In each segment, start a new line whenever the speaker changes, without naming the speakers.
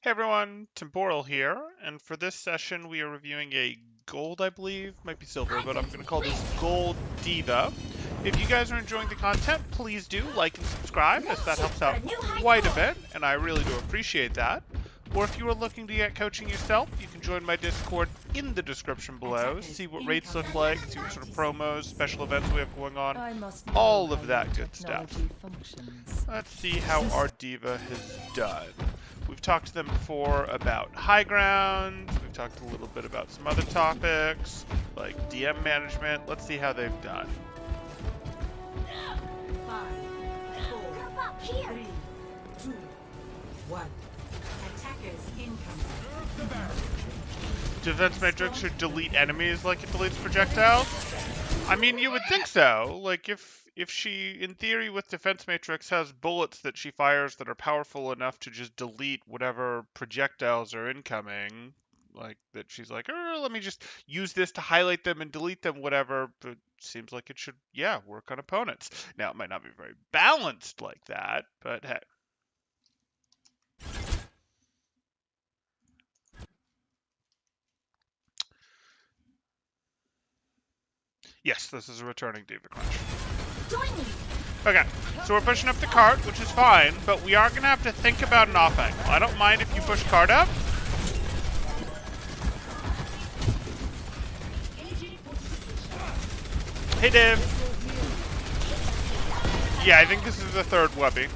Hey everyone, Temporal here, and for this session we are reviewing a gold, I believe, might be silver, but I'm going to call this Gold Diva. If you guys are enjoying the content, please do like and subscribe, as that helps out quite a bit, and I really do appreciate that. Or if you are looking to get coaching yourself, you can join my Discord in the description below, see what rates look like, see what sort of promos, special events we have going on, all of that good stuff. Let's see how our Diva has done. We've talked to them before about high ground. We've talked a little bit about some other topics, like DM management. Let's see how they've done.
5, 4, 3, 2, 1. Attackers incoming.
Defense matrix should delete enemies like it deletes projectiles? I mean, you would think so. Like, if she, in theory, with defense matrix, has bullets that she fires that are powerful enough to just delete whatever projectiles are incoming, like that she's like, let me just use this to highlight them and delete them, whatever. But seems like it should, yeah, work on opponents. Now, it might not be very balanced like that, but hey. Yes, this is a returning Diva Crunch. Okay, so we're pushing up the cart, which is fine, but we are going to have to think about an off angle. I don't mind if you push cart up. Hey, Div. Yeah, I think this is the third Webby.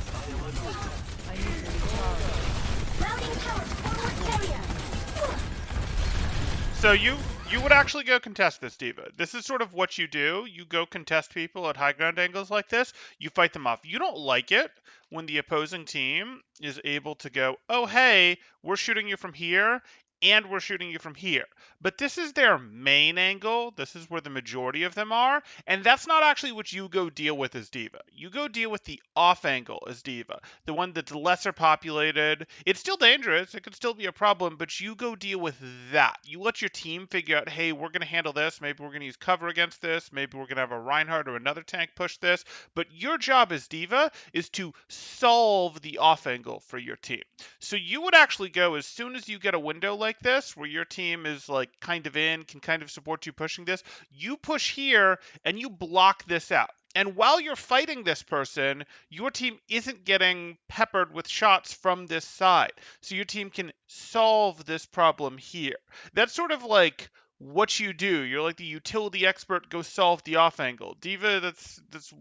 So you would actually go contest this Diva. This is sort of what you do. You go contest people at high ground angles like this. You fight them off. You don't like it when the opposing team is able to go, oh, hey, we're shooting you from here, and we're shooting you from here. But this is their main angle. This is where the majority of them are. And that's not actually what you go deal with as Diva. You go deal with the off angle as Diva, the one that's lesser populated. It's still dangerous. It could still be a problem, but you go deal with that. You let your team figure out, hey, we're going to handle this. Maybe we're going to use cover against this. Maybe we're going to have a Reinhardt or another tank push this. But your job as Diva is to solve the off angle for your team. So you would actually go as soon as you get a window like this, where your team is like kind of in, can kind of support you pushing this, you push here and you block this out. And while you're fighting this person, your team isn't getting peppered with shots from this side. So your team can solve this problem here. That's sort of like what you do. You're like the utility expert, go solve the off angle. Diva, that's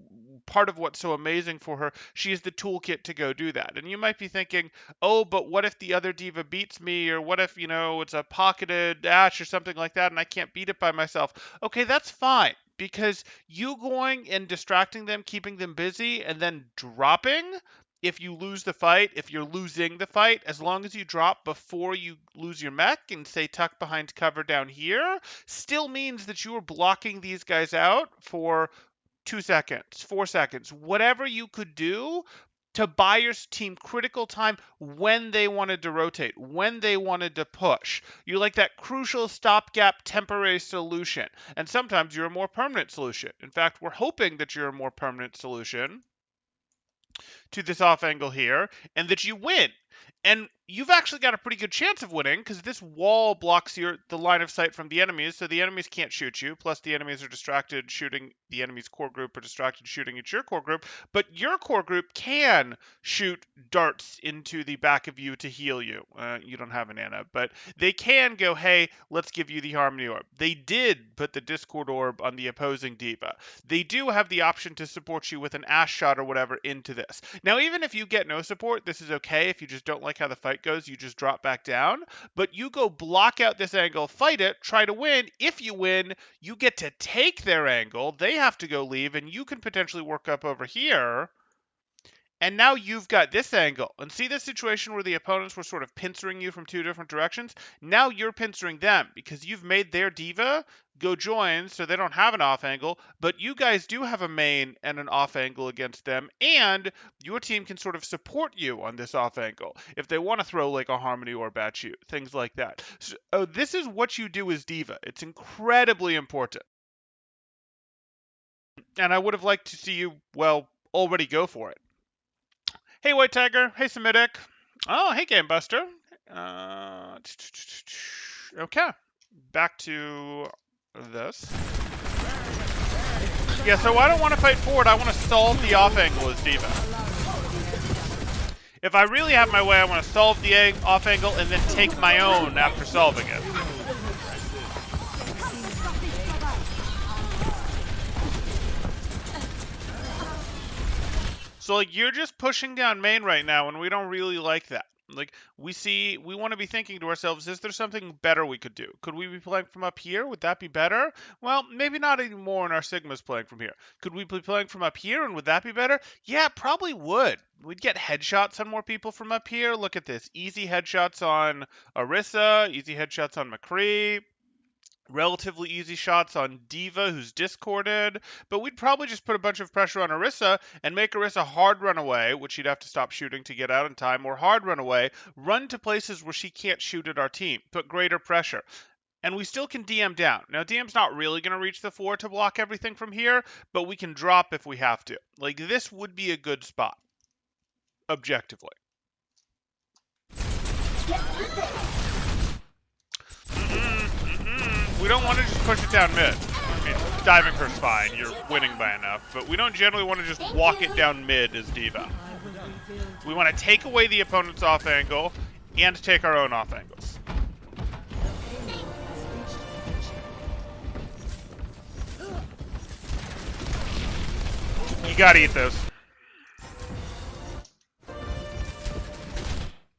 part of what's so amazing for her. She has the toolkit to go do that. And you might be thinking, oh, but what if the other Diva beats me? Or what if, it's a pocketed Ash or something like that and I can't beat it by myself? Okay, that's fine. Because you going and distracting them, keeping them busy, and then dropping, if you lose the fight, if you're losing the fight, as long as you drop before you lose your mech and say tuck behind cover down here, still means that you are blocking these guys out for 2 seconds, 4 seconds, whatever you could do to buy your team critical time when they wanted to rotate, when they wanted to push. You're like that crucial stopgap temporary solution. And sometimes you're a more permanent solution. In fact, we're hoping that you're a more permanent solution to this off angle here and that you win. And you've actually got a pretty good chance of winning because this wall blocks the line of sight from the enemies, so the enemies can't shoot you. Plus, the enemies are distracted shooting the enemy's core group or distracted shooting at your core group. But your core group can shoot darts into the back of you to heal you. You don't have an Ana, but they can go, hey, let's give you the Harmony Orb. They did put the Discord Orb on the opposing Diva. They do have the option to support you with an Ash shot or whatever into this. Now, even if you get no support, this is okay. If you just don't like how the fight goes, you just drop back down. But you go block out this angle, fight it, try to win. If you win, you get to take their angle. They have to go leave, and you can potentially work up over here. And now you've got this angle. And see this situation where the opponents were sort of pincering you from two different directions? Now you're pincering them because you've made their Diva go join so they don't have an off angle, but you guys do have a main and an off angle against them, and your team can sort of support you on this off angle if they want to throw like a Harmony Orb at you, things like that. So this is what you do as Diva. It's incredibly important. And I would have liked to see you, well, already go for it. Hey, White Tiger. Hey, Semitic. Oh, hey, Game Buster. Okay. Back to this. Yeah, so I don't want to fight forward. I want to solve the off angle as D.Va. If I really have my way, I want to solve the off angle and then take my own after solving it. So, like, you're just pushing down main right now, and we don't really like that. Like, we want to be thinking to ourselves, is there something better we could do? Could we be playing from up here? Would that be better? Well, maybe not anymore when our Sigma's playing from here. Could we be playing from up here, and would that be better? Yeah, probably would. We'd get headshots on more people from up here. Look at this. Easy headshots on Orisa, easy headshots on McCree. Relatively easy shots on D.Va, who's discorded, but we'd probably just put a bunch of pressure on Orisa and make Orisa hard run away, which she'd have to stop shooting to get out in time, or hard run away, run to places where she can't shoot at our team, put greater pressure. And we still can DM down. Now, DM's not really going to reach the 4 to block everything from here, but we can drop if we have to. Like, this would be a good spot, objectively. We don't want to just push it down mid. I mean, diving her's fine. You're winning by enough. But we don't generally want to just walk it down mid as D.Va. We want to take away the opponent's off angle and take our own off angles. You gotta eat those.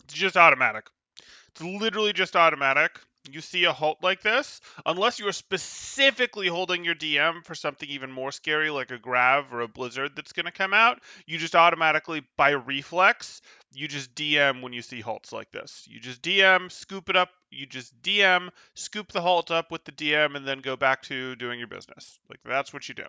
It's just automatic. It's literally just automatic. You see a halt like this, unless you are specifically holding your DM for something even more scary like a Grav or a Blizzard that's going to come out, you just automatically, by reflex, you just DM when you see halts like this. You just DM, scoop it up, you just DM, scoop the halt up with the DM, and then go back to doing your business. Like, that's what you do.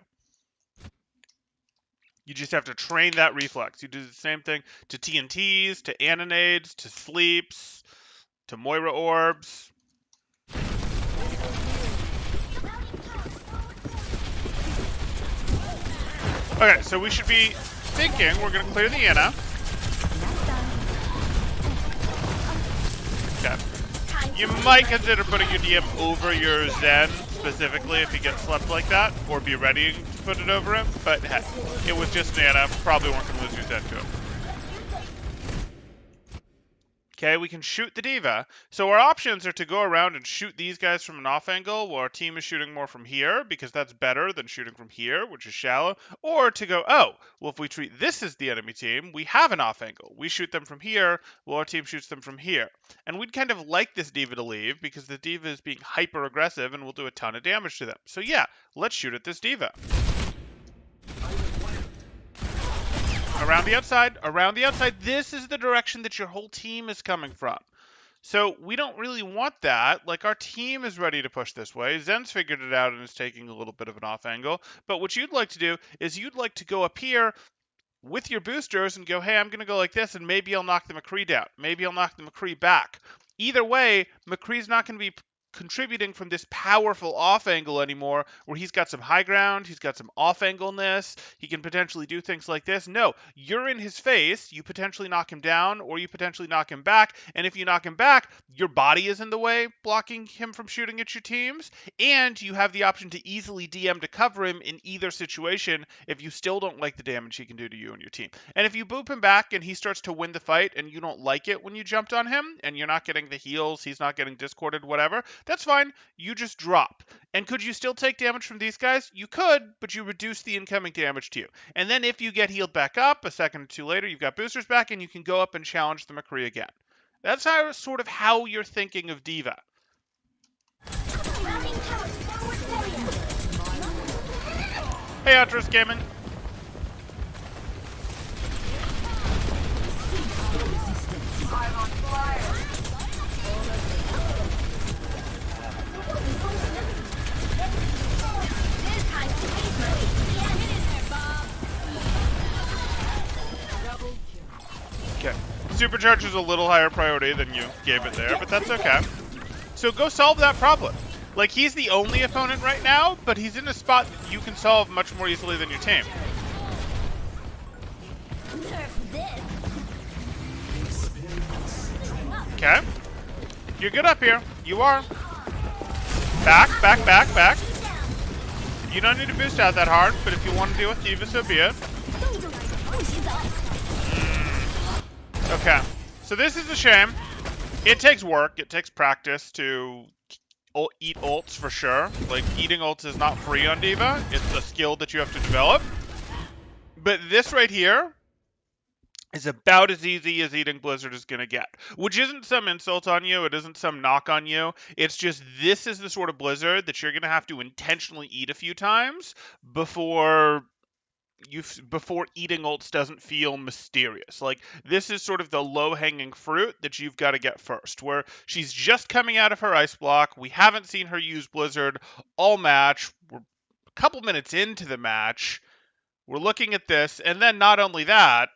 You just have to train that reflex. You do the same thing to TNTs, to Annonades, to Sleeps, to Moira Orbs. Okay, so we should be thinking we're going to clear the Anna. Okay. You might consider putting your DM over your Zen, specifically if he gets slept like that, or be ready to put it over him, but heck, it was just an Anna. Probably weren't going to lose your Zen to him. Okay, we can shoot the D.Va. So our options are to go around and shoot these guys from an off angle while our team is shooting more from here, because that's better than shooting from here, which is shallow. Or to go, oh, well, if we treat this as the enemy team, we have an off angle. We shoot them from here while our team shoots them from here. And we'd kind of like this D.Va to leave, because the D.Va is being hyper aggressive and will do a ton of damage to them. So yeah, let's shoot at this D.Va. Around the outside, this is the direction that your whole team is coming from. So we don't really want that. Like, our team is ready to push this way. Zen's figured it out and is taking a little bit of an off angle. But what you'd like to do is you'd like to go up here with your boosters and go, hey, I'm going to go like this, and maybe I'll knock the McCree down. Maybe I'll knock the McCree back. Either way, McCree's not going to be contributing from this powerful off angle anymore, where he's got some high ground, he's got some off angleness, he can potentially do things like this. No, you're in his face, you potentially knock him down, or you potentially knock him back, and if you knock him back, your body is in the way, blocking him from shooting at your teams, and you have the option to easily DM to cover him in either situation if you still don't like the damage he can do to you and your team. And if you boop him back and he starts to win the fight and you don't like it when you jumped on him, and you're not getting the heals, he's not getting discorded, whatever, that's fine. You just drop. And could you still take damage from these guys? You could, but you reduce the incoming damage to you. And then if you get healed back up, a second or two later, you've got boosters back, and you can go up and challenge the McCree again. That's sort of how you're thinking of D.Va. Hey, Atros Gaming. Okay. Supercharge is a little higher priority than you gave it there, but that's okay. So go solve that problem. Like, he's the only opponent right now, but he's in a spot that you can solve much more easily than your team. Okay. You're good up here. You are. Back, back, back, back. You don't need to boost out that hard, but if you want to deal with D.Va, so be it. Okay. So this is a shame. It takes work. It takes practice to eat ults for sure. Like, eating ults is not free on D.Va. It's a skill that you have to develop. But this right here is about as easy as eating Blizzard is going to get. Which isn't some insult on you. It isn't some knock on you. It's just this is the sort of Blizzard that you're going to have to intentionally eat a few times before eating ults doesn't feel mysterious. Like, this is sort of the low-hanging fruit that you've got to get first, where she's just coming out of her ice block. We haven't seen her use Blizzard all match. We're a couple minutes into the match. We're looking at this, and then not only that,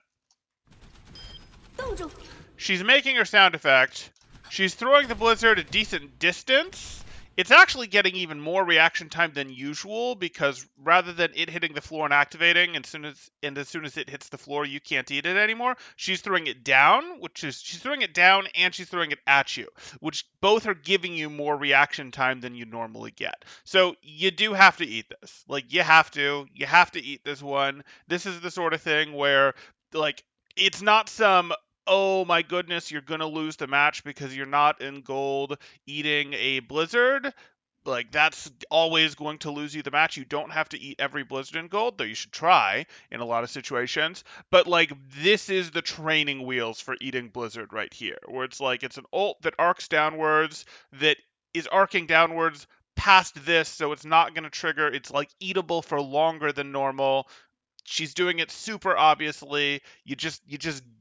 she's making her sound effect. She's throwing the Blizzard a decent distance. It's actually getting even more reaction time than usual because rather than it hitting the floor and activating, as soon as it hits the floor, you can't eat it anymore. She's throwing it down, she's throwing it down and she's throwing it at you, which both are giving you more reaction time than you normally get. So you do have to eat this. Like, you have to eat this one. This is the sort of thing where, like, it's not some, oh my goodness, you're going to lose the match because you're not in gold eating a Blizzard. Like, that's always going to lose you the match. You don't have to eat every Blizzard in gold, though you should try in a lot of situations. But, like, this is the training wheels for eating Blizzard right here, where it's like it's an ult that arcs downwards, that is arcing downwards past this, so it's not going to trigger. It's, like, eatable for longer than normal. She's doing it super obviously. You just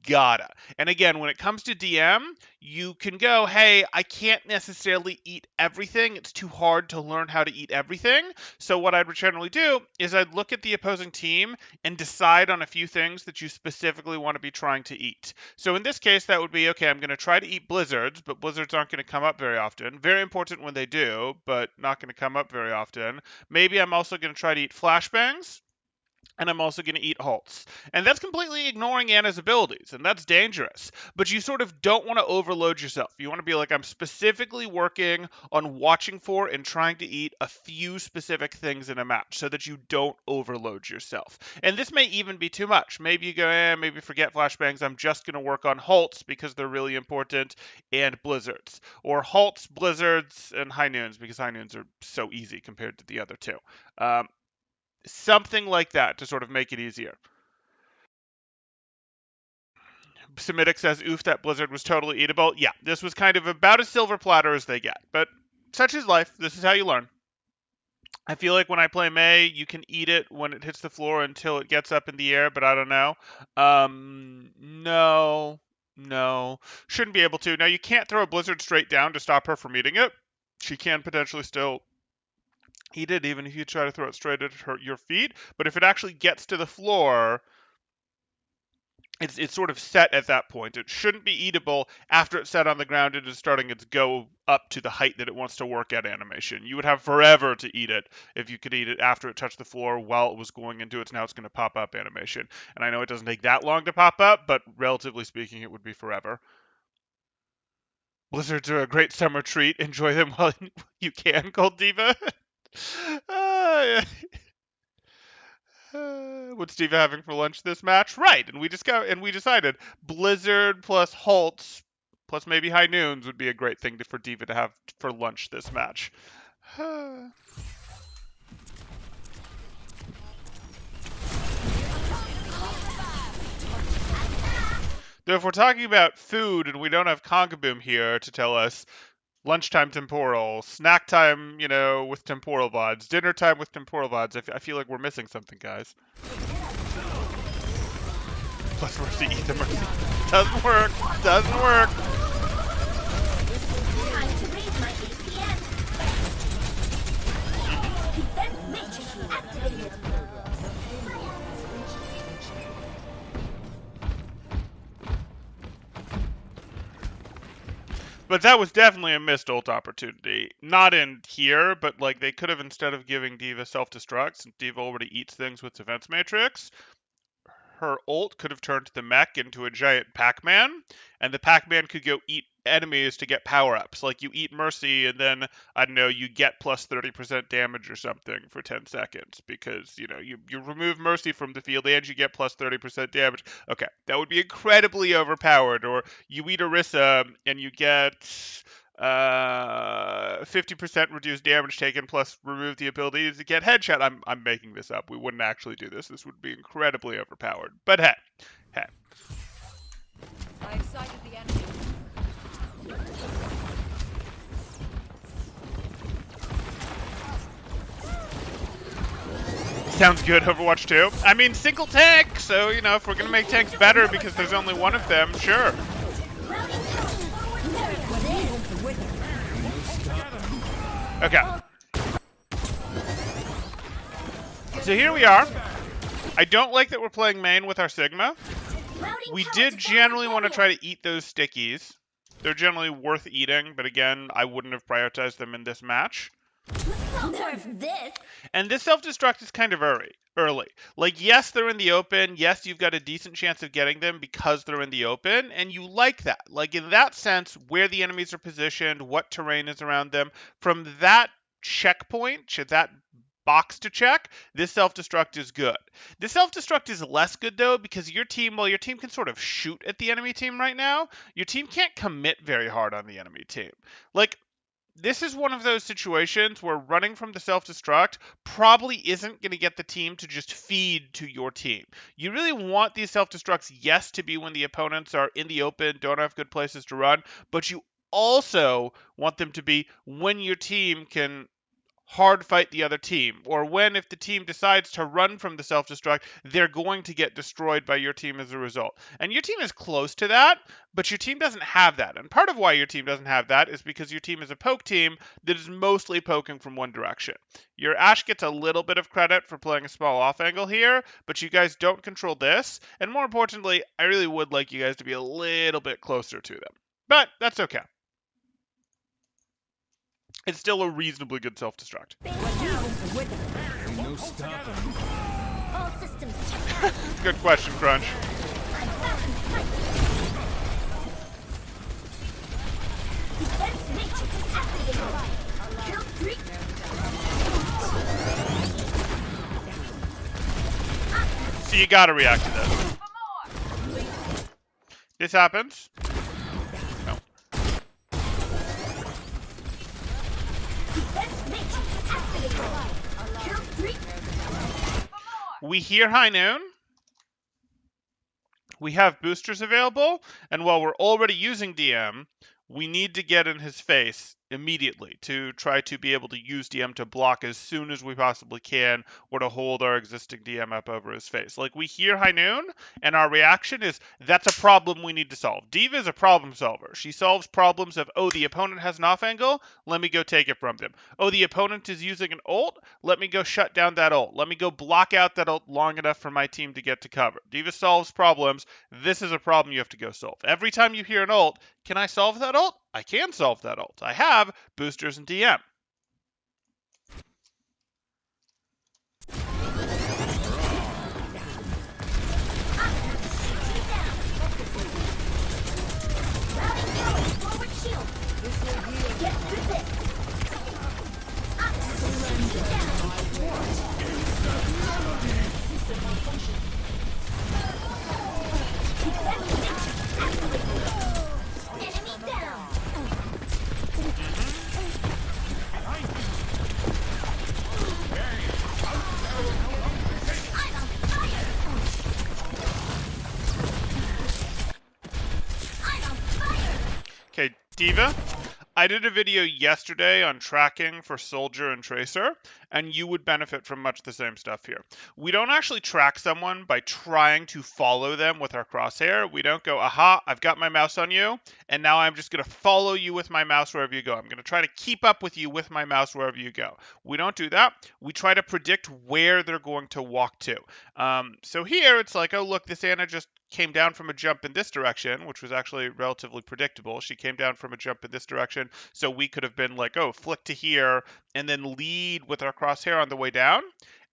gotta. And again, when it comes to DM, you can go, hey, I can't necessarily eat everything. It's too hard to learn how to eat everything. So what I'd generally do is I'd look at the opposing team and decide on a few things that you specifically want to be trying to eat. So in this case, that would be, okay, I'm going to try to eat Blizzards, but Blizzards aren't going to come up very often. Very important when they do, but not going to come up very often. Maybe I'm also going to try to eat Flashbangs. And I'm also going to eat halts. And that's completely ignoring Anna's abilities, and that's dangerous. But you sort of don't want to overload yourself. You want to be like, I'm specifically working on watching for and trying to eat a few specific things in a match so that you don't overload yourself. And this may even be too much. Maybe you go, maybe forget flashbangs. I'm just going to work on halts because they're really important, and blizzards. Or halts, blizzards, and high noons because high noons are so easy compared to the other two. Something like that to sort of make it easier. Semitic says, oof, that Blizzard was totally eatable. Yeah, this was kind of about as silver platter as they get. But such is life. This is how you learn. I feel like when I play Mei, you can eat it when it hits the floor until it gets up in the air, but I don't know. No. Shouldn't be able to. Now, you can't throw a Blizzard straight down to stop her from eating it. She can potentially still eat it, even if you try to throw it straight at your feet. But if it actually gets to the floor, it's sort of set at that point. It shouldn't be eatable after it's set on the ground and is starting its go up to the height that it wants to work at animation. You would have forever to eat it if you could eat it after it touched the floor while it was going into its now it's going to pop up animation. And I know it doesn't take that long to pop up, but relatively speaking, it would be forever. Blizzards are a great summer treat. Enjoy them while you can, Gold Diva. Yeah. What's Steve having for lunch this match? Right, and we decided Blizzard plus halts plus maybe high noons would be a great thing for D.Va to have for lunch this match. Though if we're talking about food and we don't have Congaboom here to tell us lunchtime temporal, snack time, with temporal VODs, dinner time with temporal VODs, I feel like we're missing something, guys. Plus mercy, eat the mercy. Doesn't work. But that was definitely a missed ult opportunity. Not in here, but like they could have, instead of giving D.Va self-destruct, since D.Va already eats things with Defense Matrix, her ult could have turned the mech into a giant Pac-Man, and the Pac-Man could go eat enemies to get power-ups. Like you eat Mercy, and then I don't know, you get plus 30% damage or something for 10 seconds because you remove Mercy from the field and you get plus 30% damage. Okay, that would be incredibly overpowered. Or you eat Orisa and you get 50% reduced damage taken plus remove the ability to get headshot. I'm making this up. We wouldn't actually do this. This would be incredibly overpowered. But hey.
I excited the enemy.
Sounds good, Overwatch 2. I mean, single tank, so, if we're going to make tanks better because there's only one of them, sure. Okay. So here we are. I don't like that we're playing main with our Sigma. We did generally want to try to eat those stickies. They're generally worth eating, but again, I wouldn't have prioritized them in this match. And this self-destruct is kind of early. Like, yes, they're in the open. Yes, you've got a decent chance of getting them because they're in the open, and you like that. Like, in that sense, where the enemies are positioned, what terrain is around them, from that checkpoint, that box to check, this self-destruct is good. This self-destruct is less good, though, because your team can sort of shoot at the enemy team right now, your team can't commit very hard on the enemy team. Like, this is one of those situations where running from the self-destruct probably isn't going to get the team to just feed to your team. You really want these self-destructs, yes, to be when the opponents are in the open, don't have good places to run, but you also want them to be when your team can hard fight the other team, or when, if the team decides to run from the self-destruct, they're going to get destroyed by your team as a result. And your team is close to that, but your team doesn't have that. And part of why your team doesn't have that is because your team is a poke team that is mostly poking from one direction. Your Ashe gets a little bit of credit for playing a small off angle here, but you guys don't control this. And more importantly, I really would like you guys to be a little bit closer to them. But that's okay. It's still a reasonably good self-destruct.
No stopping.
All systems check out.
Good question, Crunch.
Defense matrix activated. Kill streak.
So you gotta react to this. This happens. No.
Defense matrix activated. Kill streak.
We hear High Noon. We have boosters available, and while we're already using DM, we need to get in his face immediately to try to be able to use DM to block as soon as we possibly can, or to hold our existing DM up over his face. Like, we hear High Noon, and our reaction is, that's a problem we need to solve. D.Va is a problem solver. She solves problems of, oh, the opponent has an off angle, let me go take it from them. Oh, the opponent is using an ult, let me go shut down that ult. Let me go block out that ult long enough for my team to get to cover. D.Va solves problems. This is a problem you have to go solve. Every time you hear an ult, can I solve that ult? I can solve that ult. I have boosters and DM.
Forward shield. Get through this. System malfunction. Defense matrix activated. Enemy down. I'm on fire. I'm on fire.
Okay, D.Va, I did a video yesterday on tracking for Soldier and Tracer, and you would benefit from much the same stuff here. We don't actually track someone by trying to follow them with our crosshair. We don't go, aha, I've got my mouse on you, and now I'm just going to follow you with my mouse wherever you go. I'm going to try to keep up with you with my mouse wherever you go. We don't do that. We try to predict where they're going to walk to. So here, it's like, oh, look, this Anna just came down from a jump in this direction, which was actually relatively predictable. She came down from a jump in this direction, so we could have been like, oh, flick to here, and then lead with our crosshair on the way down.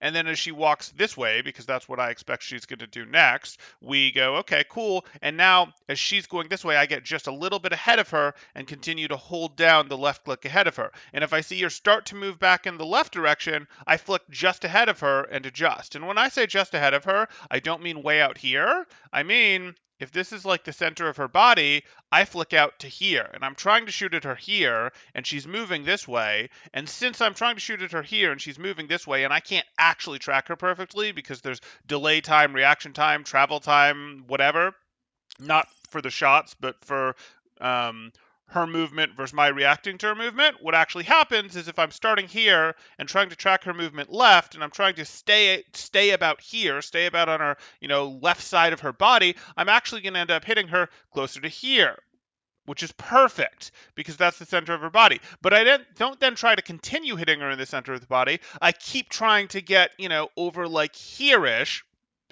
And then as she walks this way, because that's what I expect she's going to do next, we go, okay, cool. And now as she's going this way, I get just a little bit ahead of her and continue to hold down the left click ahead of her. And if I see her start to move back in the left direction, I flick just ahead of her and adjust. And when I say just ahead of her, I don't mean way out here. I mean, if this is like the center of her body, I flick out to here, and I'm trying to shoot at her here, and she's moving this way, and since I'm trying to shoot at her here and she's moving this way, and I can't actually track her perfectly because there's delay time, reaction time, travel time, whatever, not for the shots, but for her movement versus my reacting to her movement, what actually happens is if I'm starting here and trying to track her movement left, and I'm trying to stay about here, stay about on her, left side of her body, I'm actually going to end up hitting her closer to here, which is perfect because that's the center of her body. But I don't then try to continue hitting her in the center of the body. I keep trying to get, over like here-ish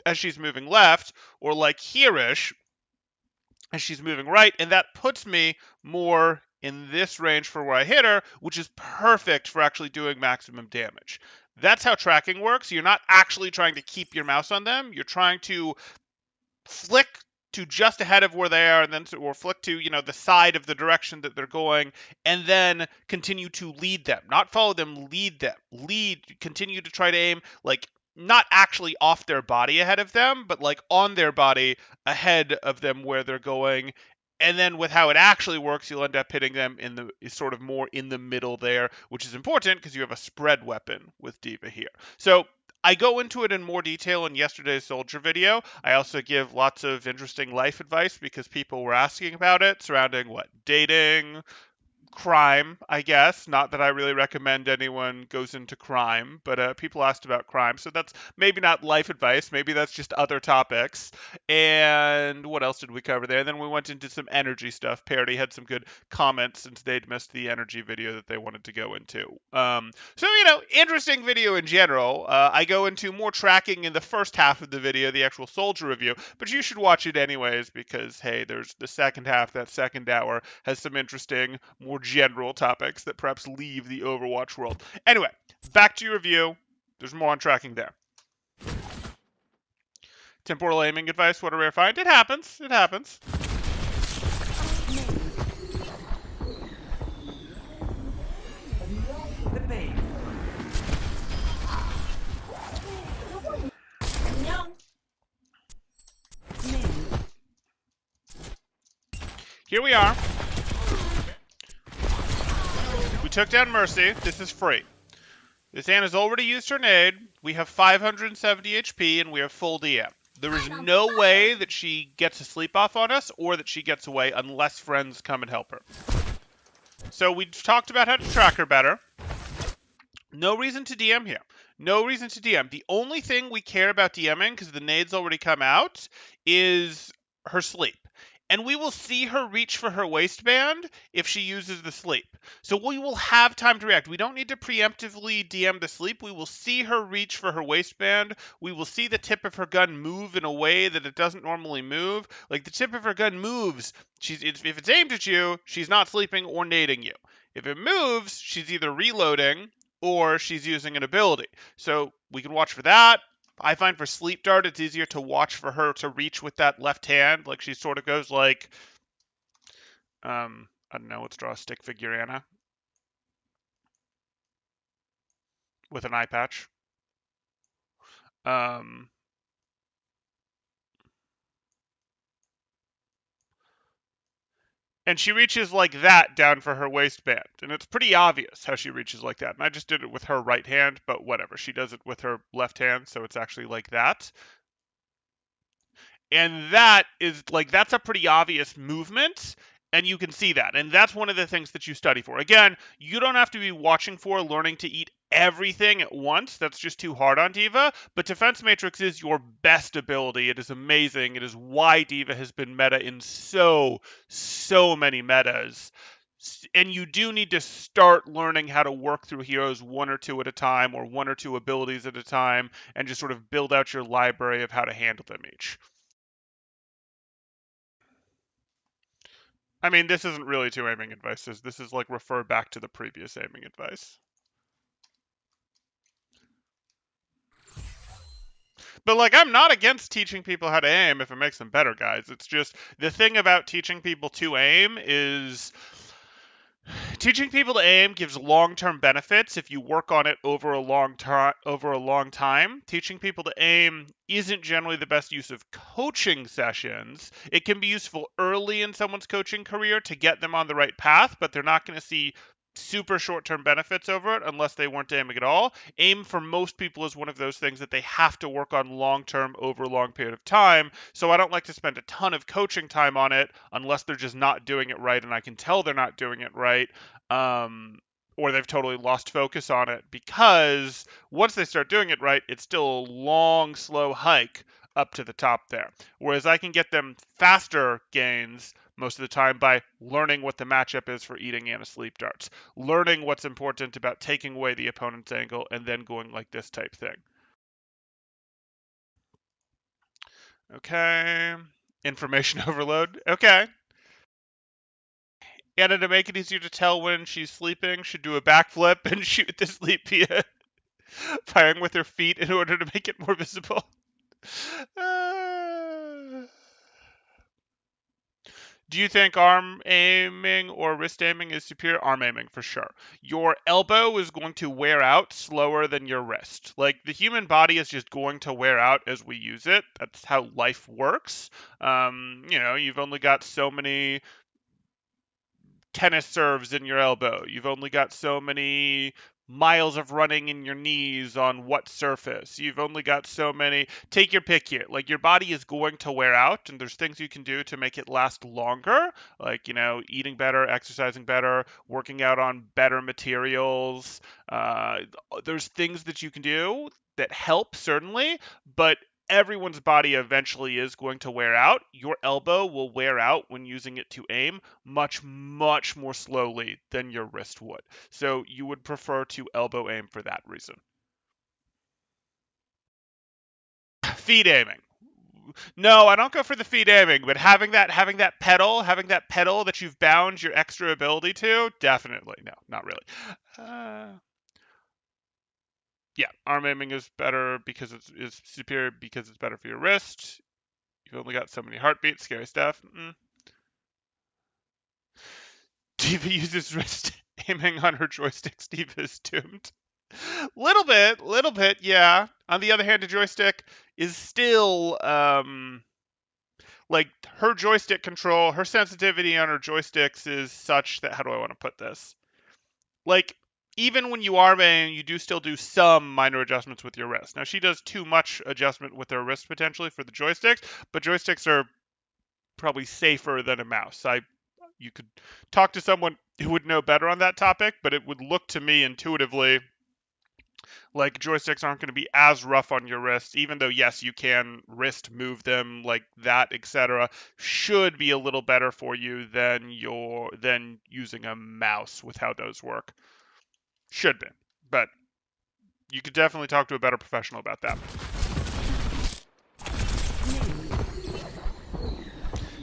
as she's moving left, or like here-ish and she's moving right, and that puts me more in this range for where I hit her, which is perfect for actually doing maximum damage. That's how tracking works. You're not actually trying to keep your mouse on them. You're trying to flick to just ahead of where they are, and then or flick to the side of the direction that they're going, and then continue to lead them, not follow them, lead them, continue to try to aim like not actually off their body ahead of them, but like on their body ahead of them where they're going. And then with how it actually works, you'll end up hitting them in the sort of more in the middle there, which is important because you have a spread weapon with D.Va here. So I go into it in more detail in yesterday's Soldier video. I also give lots of interesting life advice because people were asking about it, surrounding dating, crime, I guess. Not that I really recommend anyone goes into crime, but people asked about crime. So that's maybe not life advice. Maybe that's just other topics. And what else did we cover there? And then we went into some energy stuff. Parody had some good comments since they'd missed the energy video that they wanted to go into. So, interesting video in general. I go into more tracking in the first half of the video, the actual Soldier review, but you should watch it anyways because, hey, there's the second half, that second hour has some interesting, more general topics that perhaps leave the Overwatch world. Anyway, back to your review. There's more on tracking there. Temporal aiming advice, what a rare find. It happens. It happens.
The base.
No.
Here we are. We took down Mercy. This is free. This Anna's already used her nade. We have 570 HP and we have full DM. There is no way that she gets a sleep off on us or that she gets away unless friends come and help her. So we talked about how to track her better. No reason to DM here. No reason to DM. The only thing we care about DMing, because the nade's already come out, is her sleep. And we will see her reach for her waistband if she uses the sleep. So we will have time to react. We don't need to preemptively DM the sleep. We will see her reach for her waistband. We will see the tip of her gun move in a way that it doesn't normally move. Like the tip of her gun moves. If it's aimed at you, she's not sleeping or nading you. If it moves, she's either reloading or she's using an ability. So we can watch for that. I find for Sleep Dart, it's easier to watch for her to reach with that left hand. Like she sort of goes like, I don't know, let's draw a stick figure Anna with an eye patch. And she reaches like that down for her waistband. And it's pretty obvious how she reaches like that. And I just did it with her right hand, but whatever. She does it with her left hand, so it's actually like that. And that is like, that's a pretty obvious movement. And you can see that. And that's one of the things that you study for. Again, you don't have to be watching for learning to eat everything at once. That's just too hard on D.Va. But Defense Matrix is your best ability. It is amazing. It is why D.Va has been meta in so many metas. And you do need to start learning how to work through heroes one or two at a time, or one or two abilities at a time, and just sort of build out your library of how to handle them each. I mean, this isn't really two aiming advices. This is like refer back to the previous aiming advice. But like, I'm not against teaching people how to aim if it makes them better, guys. It's just the thing about teaching people to aim is teaching people to aim gives long-term benefits if you work on it over a long time. Teaching people to aim isn't generally the best use of coaching sessions. It can be useful early in someone's coaching career to get them on the right path, but they're not going to see super short-term benefits over it unless they weren't aiming at all. Aim for most people is one of those things that they have to work on long-term over a long period of time. So I don't like to spend a ton of coaching time on it unless they're just not doing it right and I can tell they're not doing it right. Or they've totally lost focus on it, because once they start doing it right, it's still a long, slow hike up to the top there. Whereas I can get them faster gains most of the time by learning what the matchup is for eating and asleep darts, learning what's important about taking away the opponent's angle, and then going like this type thing. Okay. Information overload. Okay. Anna, to make it easier to tell when she's sleeping, should do a backflip and shoot the sleep via firing with her feet in order to make it more visible. Do you think arm aiming or wrist aiming is superior? Arm aiming, for sure. Your elbow is going to wear out slower than your wrist. Like, the human body is just going to wear out as we use it. That's how life works. You've only got so many tennis serves in your elbow. You've only got so many miles of running in your knees on what surface. You've only got so many. Take your pick here. Like, your body is going to wear out, and there's things you can do to make it last longer. Like, eating better, exercising better, working out on better materials. There's things that you can do that help, certainly, but everyone's body eventually is going to wear out. Your elbow will wear out when using it to aim much, much more slowly than your wrist would. So you would prefer to elbow aim for that reason. Feet aiming. No, I don't go for the feet aiming, but having that pedal that you've bound your extra ability to, definitely. No, not really. Yeah, arm aiming is better because it's superior because it's better for your wrist. You've only got so many heartbeats. Scary stuff. Diva uses wrist aiming on her joysticks. Diva is doomed. Little bit, yeah. On the other hand, a joystick is still like, her joystick control, her sensitivity on her joysticks is such that, how do I want to put this? Like, even when you arm aim, you do still do some minor adjustments with your wrist. Now, she does too much adjustment with her wrist potentially for the joysticks, but joysticks are probably safer than a mouse. You could talk to someone who would know better on that topic, but it would look to me intuitively like joysticks aren't going to be as rough on your wrist, even though, yes, you can wrist move them like that, etc. Should be a little better for you than using a mouse with how those work. Should be, but you could definitely talk to a better professional about that.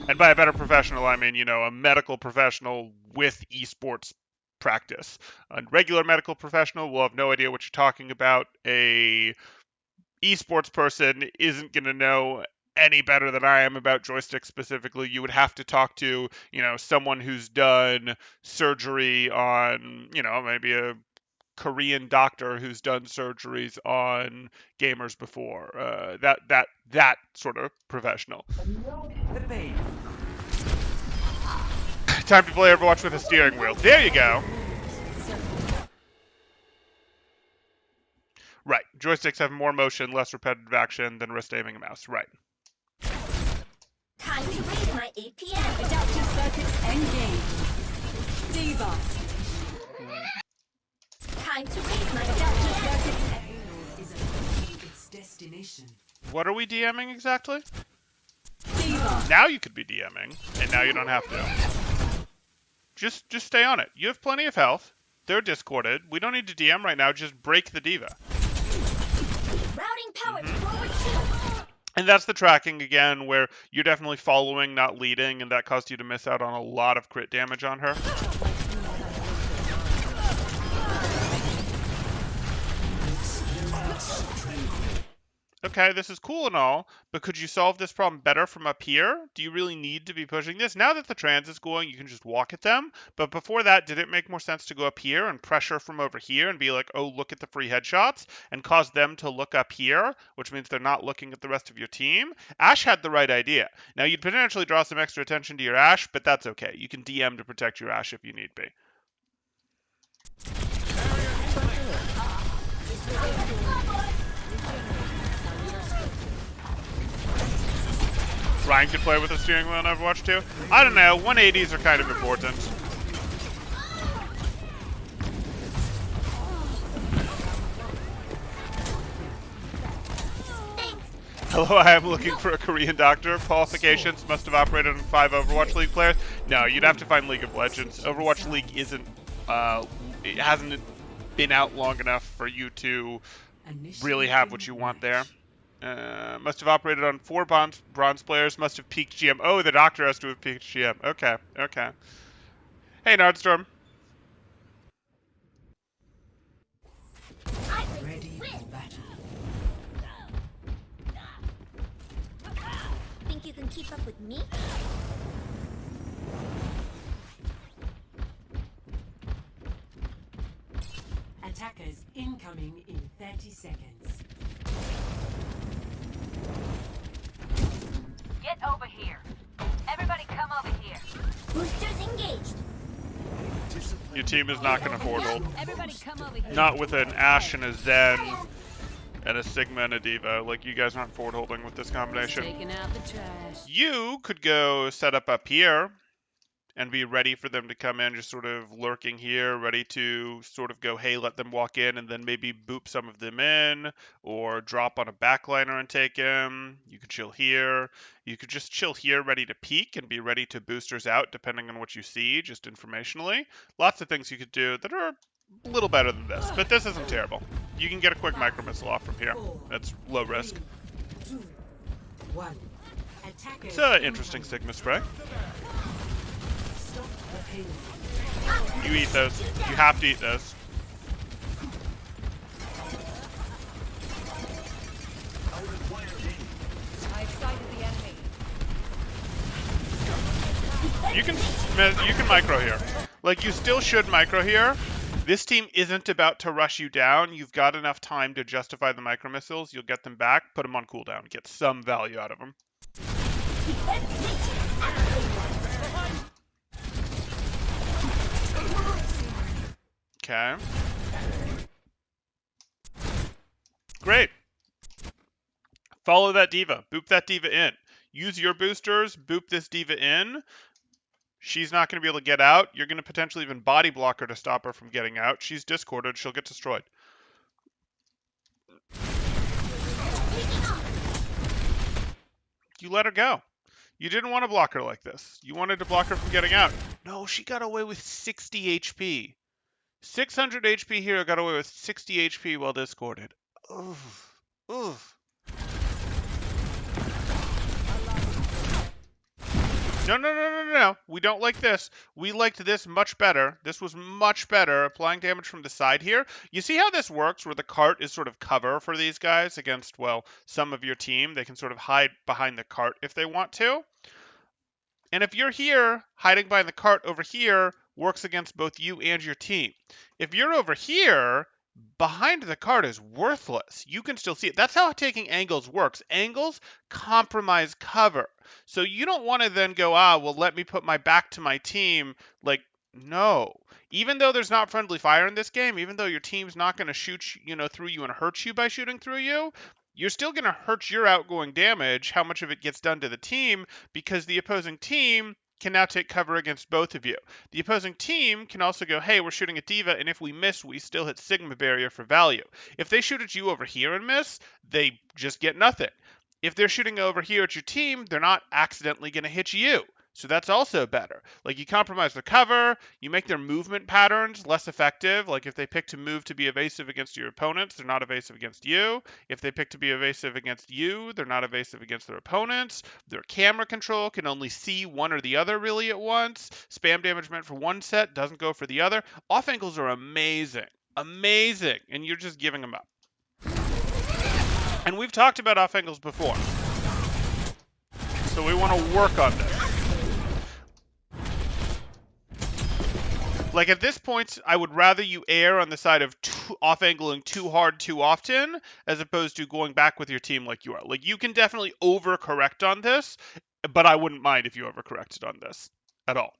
And by a better professional, I mean, a medical professional with esports practice. A regular medical professional will have no idea what you're talking about. A esports person isn't going to know any better than I am about joysticks specifically. You would have to talk to, someone who's done surgery on, maybe a Korean doctor who's done surgeries on gamers before. That sort of professional. Time to play Overwatch with a steering wheel. There you go. Right. Joysticks have more motion, less repetitive action than wrist aiming a mouse. Right.
Time to raise my APM.
Adaptive circuits engage. Diva.
Time to raise my APM.
Is approaching its destination.
What are we DMing exactly?
Diva.
Now you could be DMing, and now you don't have to. Just stay on it. You have plenty of health. They're discorded. We don't need to DM right now. Just break the Diva.
Routing power to forward shield.
And that's the tracking again, where you're definitely following, not leading, and that caused you to miss out on a lot of crit damage on her. okay, this is cool and all, but could you solve this problem better from up here? Do you really need to be pushing this? Now that the transit's going, you can just walk at them. But before that, did it make more sense to go up here and pressure from over here and be like, oh, look at the free headshots, and cause them to look up here, which means they're not looking at the rest of your team? Ash had the right idea. Now, you'd potentially draw some extra attention to your Ash, but that's okay. You can DM to protect your Ash if you need be. Ryan could play with the steering wheel in Overwatch 2. I don't know, 180s are kind of important. Hello, I am looking for a Korean doctor. Qualifications must have operated on 5 Overwatch League players. No, you'd have to find League of Legends. Overwatch League isn't, it hasn't been out long enough for you to really have what you want there. Must have operated on 4 bronze players. Must have peaked GM. Oh, the doctor has to have peaked GM. Okay, okay. Hey, Nardstorm.
Ready for battle.
Think you can keep up with me?
Attackers incoming in 30 seconds.
Get over here. Everybody come over here.
Boosters engaged.
Your team is not going to forward hold.
Everybody come over here.
Not with an Ashe and a Zen and a Sigma and a D.Va. Like, you guys aren't forward holding with this combination.
Taking out the trash.
You could go set up here and be ready for them to come in, just sort of lurking here, ready to sort of go, hey, let them walk in, and then maybe boop some of them in, or drop on a backliner and take him. You could chill here. You could just chill here, ready to peek, and be ready to boosters out, depending on what you see, just informationally. Lots of things you could do that are a little better than this, but this isn't terrible. You can get a quick micro missile off from here. That's low risk.
2, 1. Attackers
It's an interesting Sigma spray.
Stop the pain.
You eat those. You have to eat those.
I excited the enemy.
You can micro here. Like, you still should micro here. This team isn't about to rush you down. You've got enough time to justify the micro missiles. You'll get them back, put them on cooldown, get some value out of them. Okay. Great. Follow that D.Va. Boop that D.Va in. Use your boosters. Boop this D.Va in. She's not going to be able to get out. You're going to potentially even body block her to stop her from getting out. She's discorded. She'll get destroyed. You let her go. You didn't want to block her like this. You wanted to block her from getting out. No, she got away with 60 HP. 600 HP hero got away with 60 HP while discorded. Oof. Oof. No. We don't like this. We liked this much better. This was much better. Applying damage from the side here. You see how this works, where the cart is sort of cover for these guys against, well, some of your team. They can sort of hide behind the cart if they want to. And if you're here, hiding behind the cart over here works against both you and your team. If you're over here, behind the cart is worthless. You can still see it. That's how taking angles works. Angles compromise cover. So you don't want to then go, well, let me put my back to my team. Like, no. Even though there's not friendly fire in this game, even though your team's not going to shoot, through you and hurt you by shooting through you, you're still going to hurt your outgoing damage, how much of it gets done to the team, because the opposing team can now take cover against both of you. The opposing team can also go, hey, we're shooting at D.Va, and if we miss, we still hit Sigma barrier for value. If they shoot at you over here and miss, they just get nothing. If they're shooting over here at your team, they're not accidentally going to hit you. So that's also better. Like, you compromise the cover, you make their movement patterns less effective. Like, if they pick to move to be evasive against your opponents, they're not evasive against you. If they pick to be evasive against you, they're not evasive against their opponents. Their camera control can only see one or the other really at once. Spam damage meant for one set doesn't go for the other. Off angles are amazing. Amazing. And you're just giving them up. And we've talked about off angles before. So we want to work on this. Like at this point, I would rather you err on the side of off-angling too hard too often, as opposed to going back with your team like you are. Like you can definitely overcorrect on this, but I wouldn't mind if you overcorrected on this at all.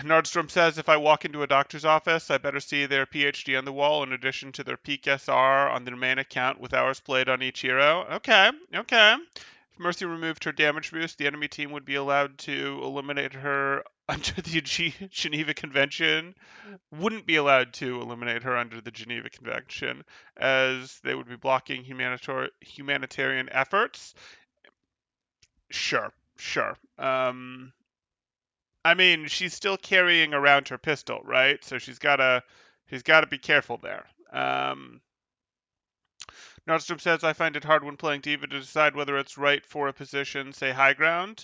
Nordstrom says, if I walk into a doctor's office, I better see their PhD on the wall in addition to their peak SR on their main account with hours played on each hero. Okay. If Mercy removed her damage boost, the enemy team would be allowed to eliminate her under the Geneva Convention. Wouldn't be allowed to eliminate her under the Geneva Convention, as they would be blocking humanitarian efforts. Sure. I mean, she's still carrying around her pistol, right? So she's gotta be careful there. Nordstrom says, I find it hard when playing D.Va to decide whether it's right for a position, say high ground,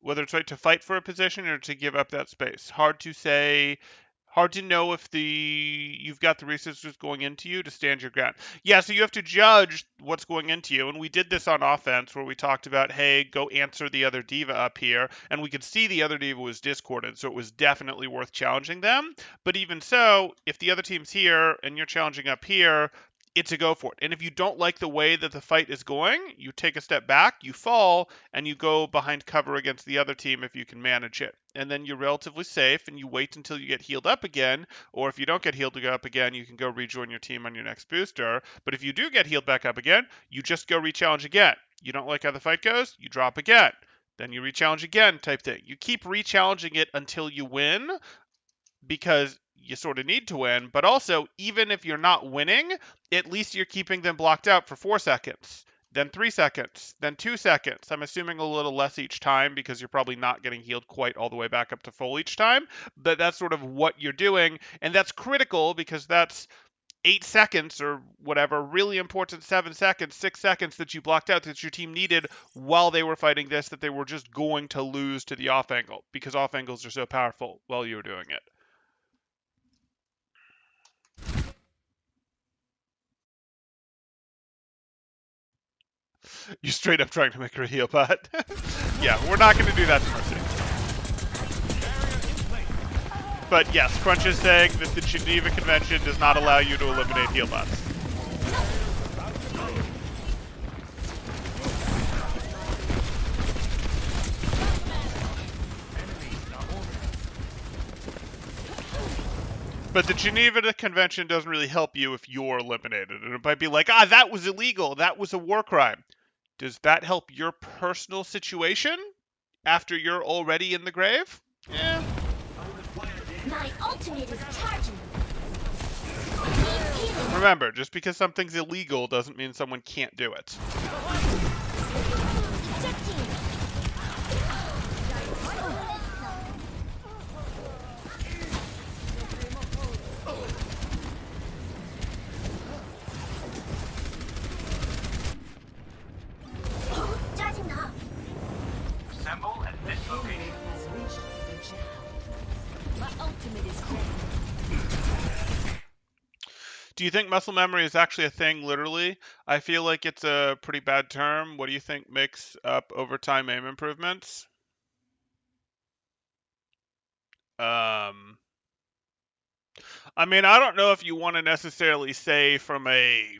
whether it's right to fight for a position or to give up that space. Hard to say. Hard to know if you've got the resources going into you to stand your ground. Yeah, so you have to judge what's going into you. And we did this on offense where we talked about, hey, go answer the other diva up here. And we could see the other diva was discorded, so it was definitely worth challenging them. But even so, if the other team's here and you're challenging up here, it's a go for it. And if you don't like the way that the fight is going, you take a step back, you fall, and you go behind cover against the other team if you can manage it. And then you're relatively safe, and you wait until you get healed up again, or if you don't get healed up again, you can go rejoin your team on your next booster. But if you do get healed back up again, you just go re-challenge again. You don't like how the fight goes, you drop again. Then you re-challenge again type thing. You keep re-challenging it until you win, because you sort of need to win, but also, even if you're not winning, at least you're keeping them blocked out for 4 seconds, then 3 seconds, then 2 seconds. I'm assuming a little less each time because you're probably not getting healed quite all the way back up to full each time, but that's sort of what you're doing, and that's critical because that's 8 seconds or whatever, really important 7 seconds, 6 seconds that you blocked out that your team needed while they were fighting this, that they were just going to lose to the off angle because off angles are so powerful while you were doing it. You straight up trying to make her a heal bot. Yeah, we're not going to do that to Mercy. But yes, Crunch is saying that the Geneva Convention does not allow you to eliminate heal bots. But the Geneva Convention doesn't really help you if you're eliminated. And it might be like, that was illegal. That was a war crime. Does that help your personal situation after you're already in the grave? Yeah.
My ultimate is charging.
Remember, just because something's illegal doesn't mean someone can't do it.
Assemble at this location.
Has reached the jam.
My ultimate is ready.
Do you think muscle memory is actually a thing, literally? I feel like it's a pretty bad term. What do you think makes up overtime aim improvements? I mean, I don't know if you want to necessarily say from a...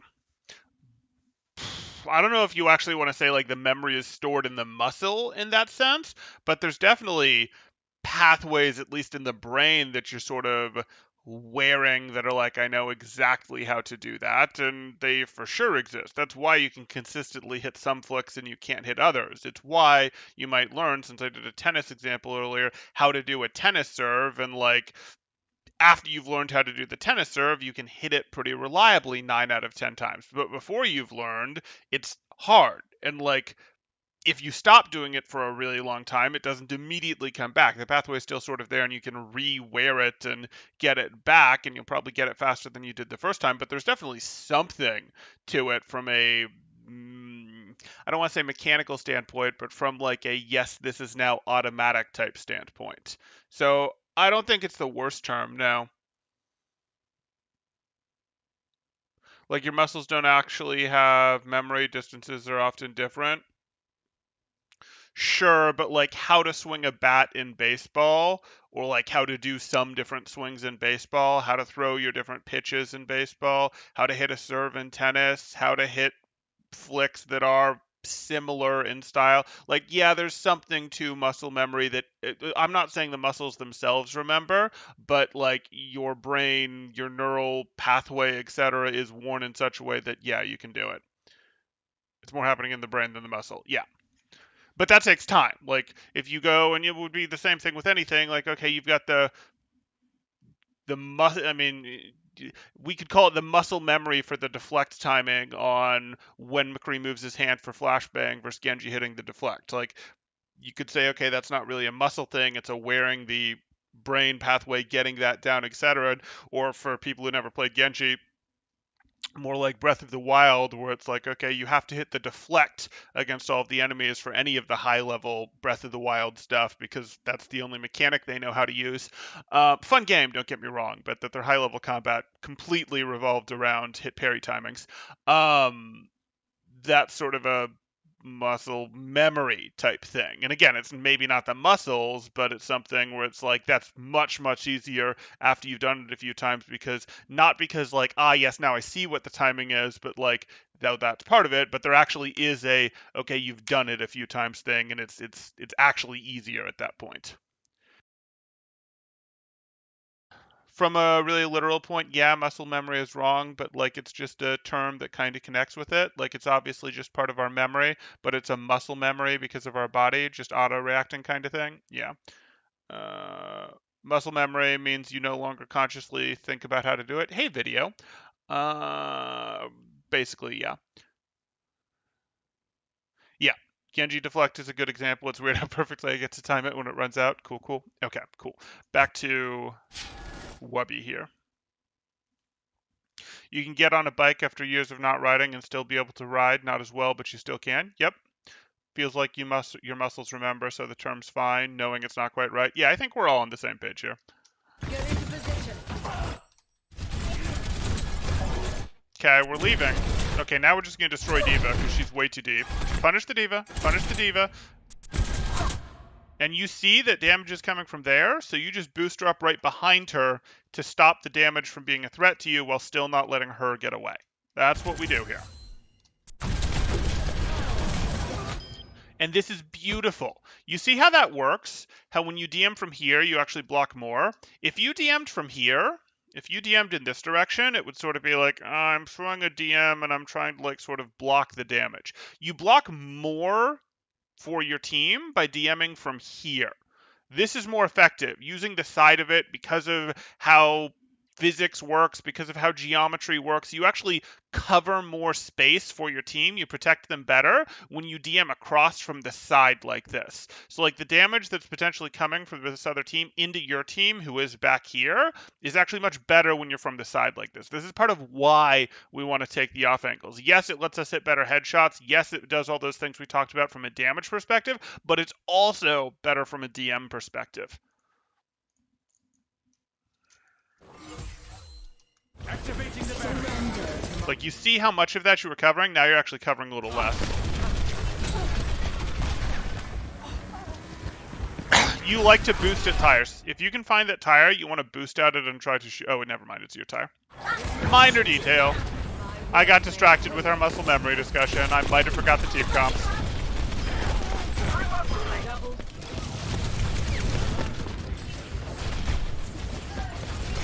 I don't know if you actually want to say like the memory is stored in the muscle in that sense, but there's definitely pathways, at least in the brain, that you're sort of wearing that are like, I know exactly how to do that, and they for sure exist. That's why you can consistently hit some flicks and you can't hit others. It's why you might learn, since I did a tennis example earlier, how to do a tennis serve, and like after you've learned how to do the tennis serve, you can hit it pretty reliably 9 out of 10 times. But before you've learned, it's hard. And like if you stop doing it for a really long time, it doesn't immediately come back. The pathway is still sort of there, and you can re-wear it and get it back, and you'll probably get it faster than you did the first time. But there's definitely something to it from a I don't want to say mechanical standpoint, but from like a yes, this is now automatic type standpoint. So I don't think it's the worst term, no. Like your muscles don't actually have memory, distances are often different. Sure, but like how to swing a bat in baseball, or like how to do some different swings in baseball, how to throw your different pitches in baseball, how to hit a serve in tennis, how to hit flicks that are similar in style. Like, yeah, there's something to muscle memory that I'm not saying the muscles themselves remember, but like your brain, your neural pathway, etc., is worn in such a way that, yeah, you can do it. It's more happening in the brain than the muscle. Yeah. But that takes time. Like if you go, and it would be the same thing with anything. Like, okay, you've got the muscle. I mean, we could call it the muscle memory for the deflect timing on when McCree moves his hand for flashbang versus Genji hitting the deflect. Like you could say, okay, that's not really a muscle thing. It's a wearing the brain pathway, getting that down, etc. Or for people who never played Genji, more like Breath of the Wild, where it's like, okay, you have to hit the deflect against all of the enemies for any of the high level Breath of the Wild stuff, because that's the only mechanic they know how to use. Fun game, don't get me wrong, but that their high level combat completely revolved around hit parry timings. That's sort of a muscle memory type thing. And again, it's maybe not the muscles, but it's something where it's like that's much, much easier after you've done it a few times, because not because like, yes, now I see what the timing is, but like though that's part of it, but there actually is a okay, you've done it a few times thing, and it's actually easier at that point. From a really literal point, yeah, muscle memory is wrong, but like it's just a term that kind of connects with it. Like it's obviously just part of our memory, but it's a muscle memory because of our body, just auto reacting kind of thing. Yeah. Uh, Muscle memory means you no longer consciously think about how to do it. Hey, video. Uh, Basically, yeah. Yeah. Genji deflect is a good example. It's weird how perfectly I get to time it when it runs out. Cool, cool. Okay, cool. Back to Wubby here. You can get on a bike after years of not riding and still be able to ride, not as well, but you still can. Yep. Feels like your muscles remember, so the term's fine, knowing it's not quite right. Yeah, I think we're all on the same page here.
Get into position.
Okay, we're leaving. Okay, now we're just gonna destroy D.Va because she's way too deep. Punish the D.Va. Punish the D.Va. And you see that damage is coming from there, so you just boost her up right behind her to stop the damage from being a threat to you while still not letting her get away. That's what we do here. And this is beautiful. You see how that works? How when you DM from here, you actually block more? If you DM'd from here, if you DM'd in this direction, it would sort of be like, I'm throwing a DM and I'm trying to like sort of block the damage. You block more for your team by DMing from here. This is more effective, using the side of it because of how physics works, because of how geometry works. You actually cover more space for your team. You protect them better when you DM across from the side like this. So like the damage that's potentially coming from this other team into your team who is back here is actually much better when you're from the side like this. This is part of why we want to take the off angles. Yes, it lets us hit better headshots. Yes, it does all those things we talked about from a damage perspective, but it's also better from a DM perspective.
Activating the barrier.
Like, you see how much of that you were covering? Now you're actually covering a little less. You like to boost at tires. If you can find that tire, you want to boost at it and try to shoot. Oh, never mind, it's your tire. Minor detail. I got distracted with our muscle memory discussion. I might have forgot the team comps.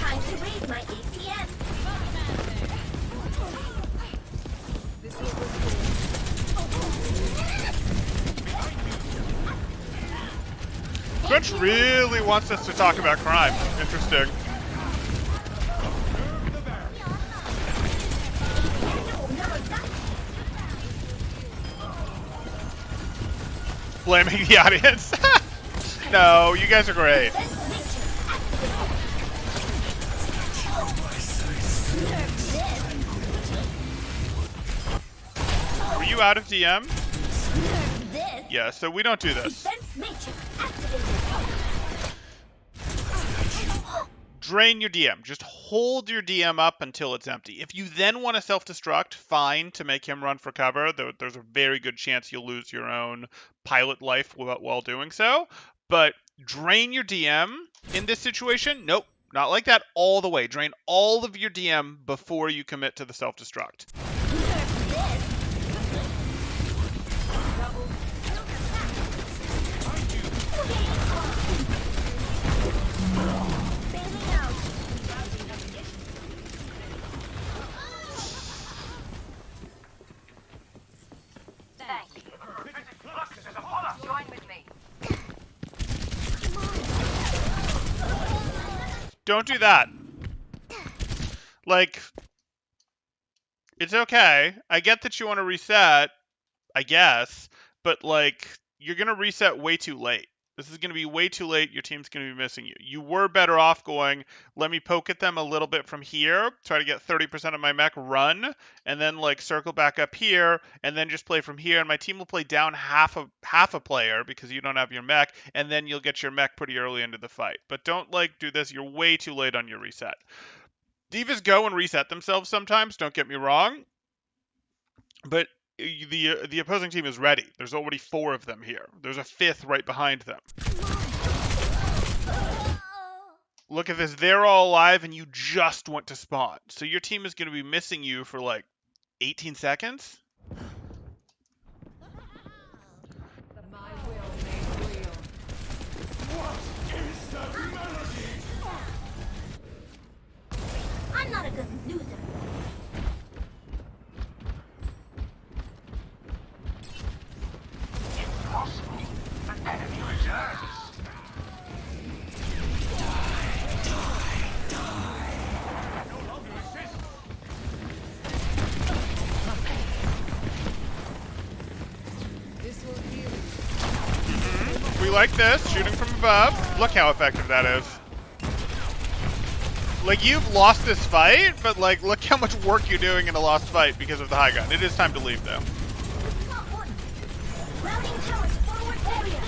Time to raise my ATM.
Crunch really wants us to talk about crime. Interesting. Blaming the audience. No, you guys are great. Were you out of DM? Yeah, so we don't do this.
Defense matrix activated.
Drain your DM. Just hold your DM up until it's empty. If you then want to self-destruct, fine, to make him run for cover. There's a very good chance you'll lose your own pilot life while doing so. But drain your DM in this situation? Nope, not like that all the way. Drain all of your DM before you commit to the self-destruct.
Bailing out.
Thanks.
Fluxus is upon us.
Join with me.
Don't do that. Like, it's okay. I get that you want to reset, I guess, but like, you're gonna reset way too late. This is gonna be way too late. Your team's gonna be missing you. You were better off going, let me poke at them a little bit from here, try to get 30% of my mech, run, and then like circle back up here, and then just play from here. And my team will play down half a player because you don't have your mech, and then you'll get your mech pretty early into the fight. But don't like do this. You're way too late on your reset. Divas go and reset themselves sometimes. Don't get me wrong, but the opposing team is ready. There's already 4 of them here. There's a 5th right behind them. Look at this. They're all alive, and you just went to spawn. So your team is going to be missing you for like 18 seconds?
My will made real.
I'm not a good loser.
Impossible. The enemy returns. No longer exist.
This will heal.
We like this. Shooting from above. Look how effective that is. Like, you've lost this fight, but like, look how much work you're doing in a lost fight because of the high gun. It is time to leave, though.
Not one. Routing towers forward area.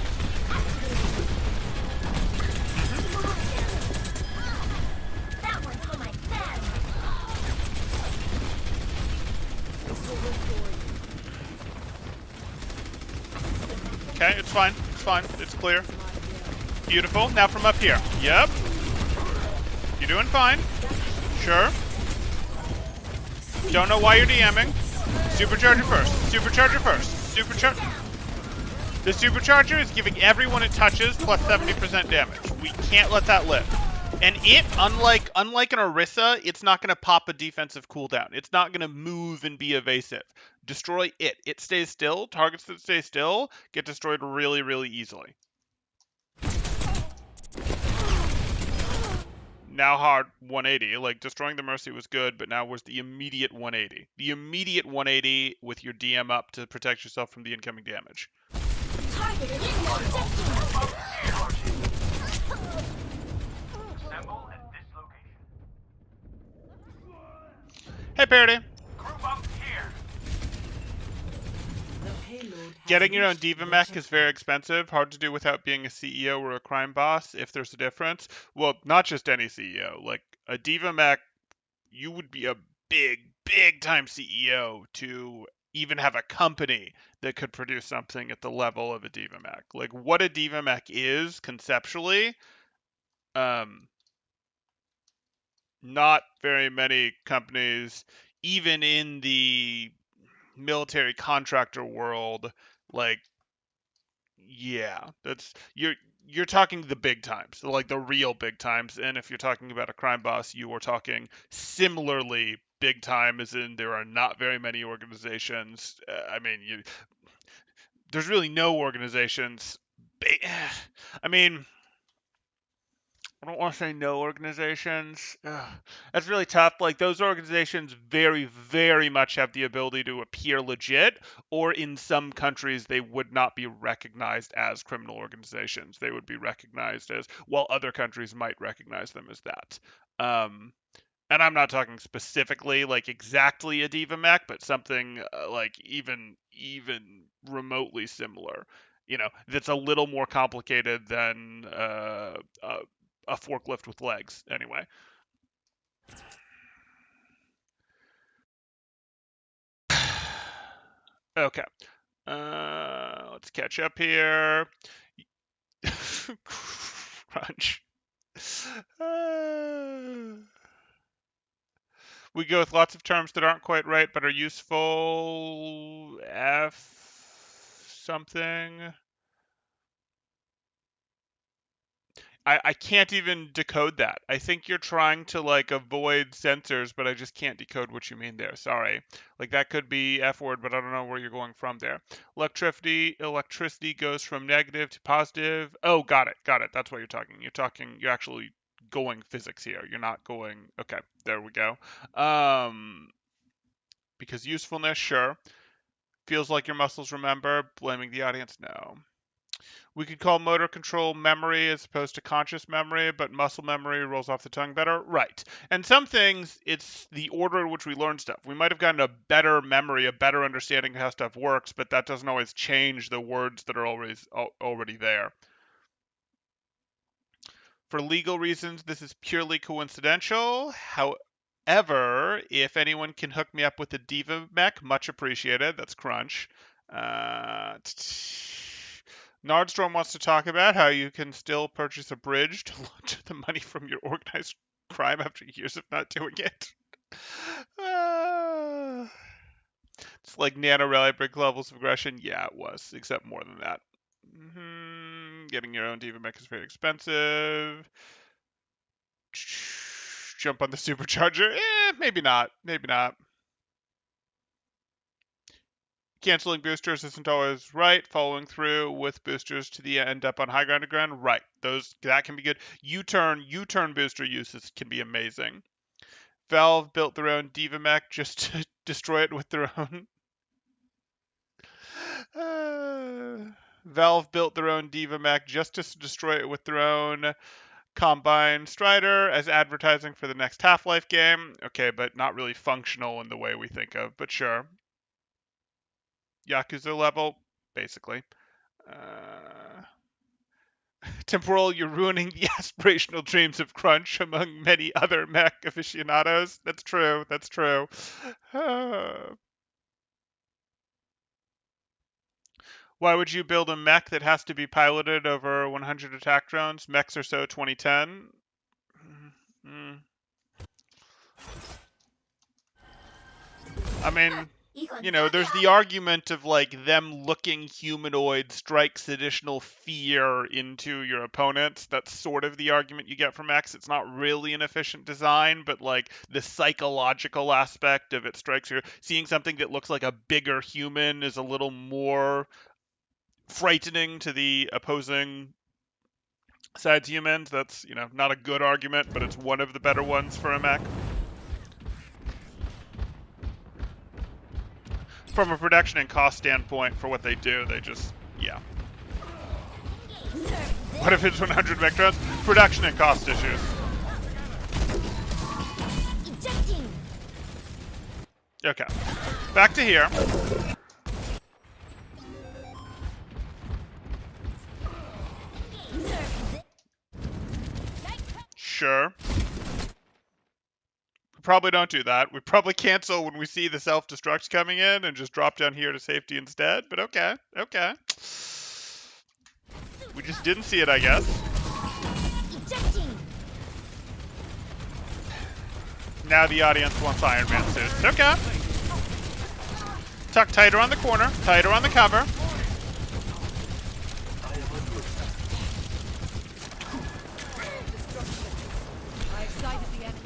That one's for my fans.
This will restore you.
Okay, it's fine. It's fine. It's clear. Beautiful. Now from up here. Yep. You're doing fine. Sure. Don't know why you're DMing. Supercharger first. Supercharger first. Supercharger. The supercharger is giving everyone it touches plus 70% damage. We can't let that live. And it, unlike an Orisa, it's not going to pop a defensive cooldown. It's not going to move and be evasive. Destroy it. It stays still. Targets that stay still get destroyed really, really easily. Now hard 180. Like, destroying the Mercy was good, but now was the immediate 180. The immediate 180 with your DM up to protect yourself from the incoming damage.
Targeted in your objective.
Assemble at this location.
Hey, Parody.
Group up here.
The payload has
Getting your own
reached
Diva
the
mech is
checkpoint.
very expensive. Hard to do without being a CEO or a crime boss, if there's a difference. Well, not just any CEO. Like, a Diva mech, you would be a big time CEO to even have a company that could produce something at the level of a Diva mech. Like, what a Diva mech is, conceptually, not very many companies, even in the military contractor world, like, yeah, that's you're talking the big times, like the real big times. And if you're talking about a crime boss, you are talking similarly big time, as in there are not very many organizations. I mean, there's really no organizations. I mean, I don't want to say no organizations. Ugh, that's really tough. Like, those organizations very, very much have the ability to appear legit, or in some countries they would not be recognized as criminal organizations. They would be recognized as, while other countries might recognize them as that. And I'm not talking specifically like exactly a Diva mech, but something like even remotely similar. that's a little more complicated than a forklift with legs. Anyway. Okay. Let's catch up here. Crunch. We go with lots of terms that aren't quite right but are useful. F something. I can't even decode that. I think you're trying to like avoid sensors, but I just can't decode what you mean there. Sorry. Like that could be F word, but I don't know where you're going from there. Electricity goes from negative to positive. Oh, got it. Got it. That's what you're talking. You're actually going physics here. You're not going okay, there we go. Because usefulness, sure. Feels like your muscles remember. Blaming the audience, no. We could call motor control memory as opposed to conscious memory, but muscle memory rolls off the tongue better. Right. And some things, it's the order in which we learn stuff. We might have gotten a better memory, a better understanding of how stuff works, but that doesn't always change the words that are already there. For legal reasons, this is purely coincidental. However, if anyone can hook me up with a Diva mech, much appreciated. That's Crunch. Nardstorm wants to talk about how you can still purchase a bridge to launder the money from your organized crime after years of not doing it. It's like Nano Rally Brick levels of aggression. Yeah, it was, except more than that. Getting your own Diva mech is very expensive. Jump on the supercharger? Maybe not. Maybe not. Canceling boosters isn't always right. Following through with boosters to the end up on high ground to ground, right. That can be good. U-turn booster uses can be amazing. Valve built their own Diva mech just to destroy it with their own. Valve built their own Diva mech just to destroy it with their own Combine Strider as advertising for the next Half-Life game. Okay, but not really functional in the way we think of, but sure. Yakuza level, basically. Temporal, you're ruining the aspirational dreams of Crunch among many other mech aficionados. That's true. That's true. Why would you build a mech that has to be piloted over 100 attack drones? Mechs are so 2010. I mean, there's the argument of like them looking humanoid strikes additional fear into your opponents. That's sort of the argument you get from X. It's not really an efficient design, but like the psychological aspect of it strikes you. Seeing something that looks like a bigger human is a little more frightening to the opposing side's humans. That's, not a good argument, but it's one of the better ones for a mech. From a production and cost standpoint, for what they do, they just, yeah. What if it's 100 Vectrons? Production and cost issues. Okay. Back to here. Sure. Probably don't do that. We probably cancel when we see the self-destruct coming in and just drop down here to safety instead. But okay. We just didn't see it, I guess. Now the audience wants Iron Man suits. Okay. Tuck tighter on the corner. Tighter on the cover.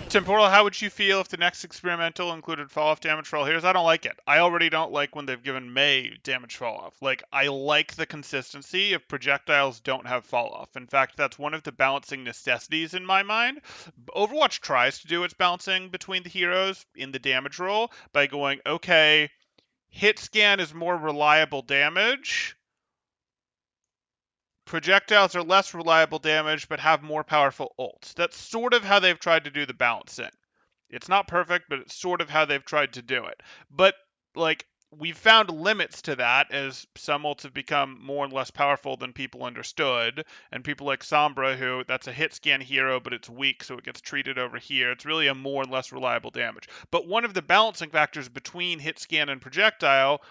Temporal, how would you feel if the next experimental included fall-off damage for all heroes? I don't like it. I already don't like when they've given Mei damage fall-off. Like, I like the consistency of projectiles don't have fall-off. In fact, that's one of the balancing necessities in my mind. Overwatch tries to do its balancing between the heroes in the damage roll by going, okay, hit scan is more reliable damage. Projectiles are less reliable damage, but have more powerful ults. That's sort of how they've tried to do the balancing. It's not perfect, but it's sort of how they've tried to do it. But, like, we've found limits to that as some ults have become more and less powerful than people understood, and people like Sombra, who that's a hit scan hero, but it's weak, so it gets treated over here. It's really a more and less reliable damage. But one of the balancing factors between hit scan and projectile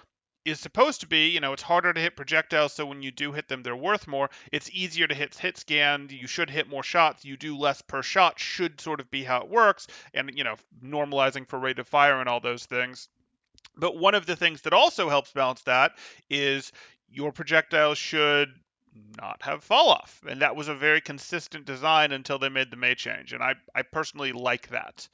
is supposed to be, it's harder to hit projectiles, so when you do hit them, they're worth more. It's easier to hit scan. You should hit more shots. You do less per shot should sort of be how it works, and normalizing for rate of fire and all those things. But one of the things that also helps balance that is your projectiles should not have fall off. And that was a very consistent design until they made the May change. And I personally like that.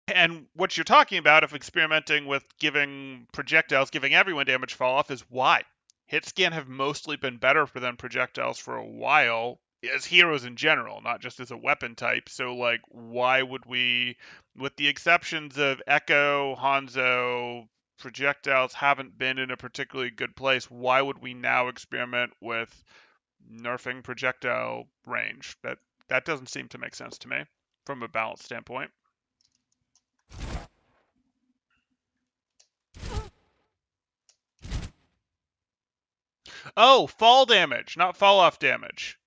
And what you're talking about, if experimenting with giving projectiles, giving everyone damage fall off, is why. Hit scan have mostly been better for them projectiles for a while, as heroes in general, not just as a weapon type. So, like, why would we, with the exceptions of Echo, Hanzo, projectiles haven't been in a particularly good place. Why would we now experiment with nerfing projectile range? That doesn't seem to make sense to me from a balance standpoint. Oh, fall damage, not fall off damage.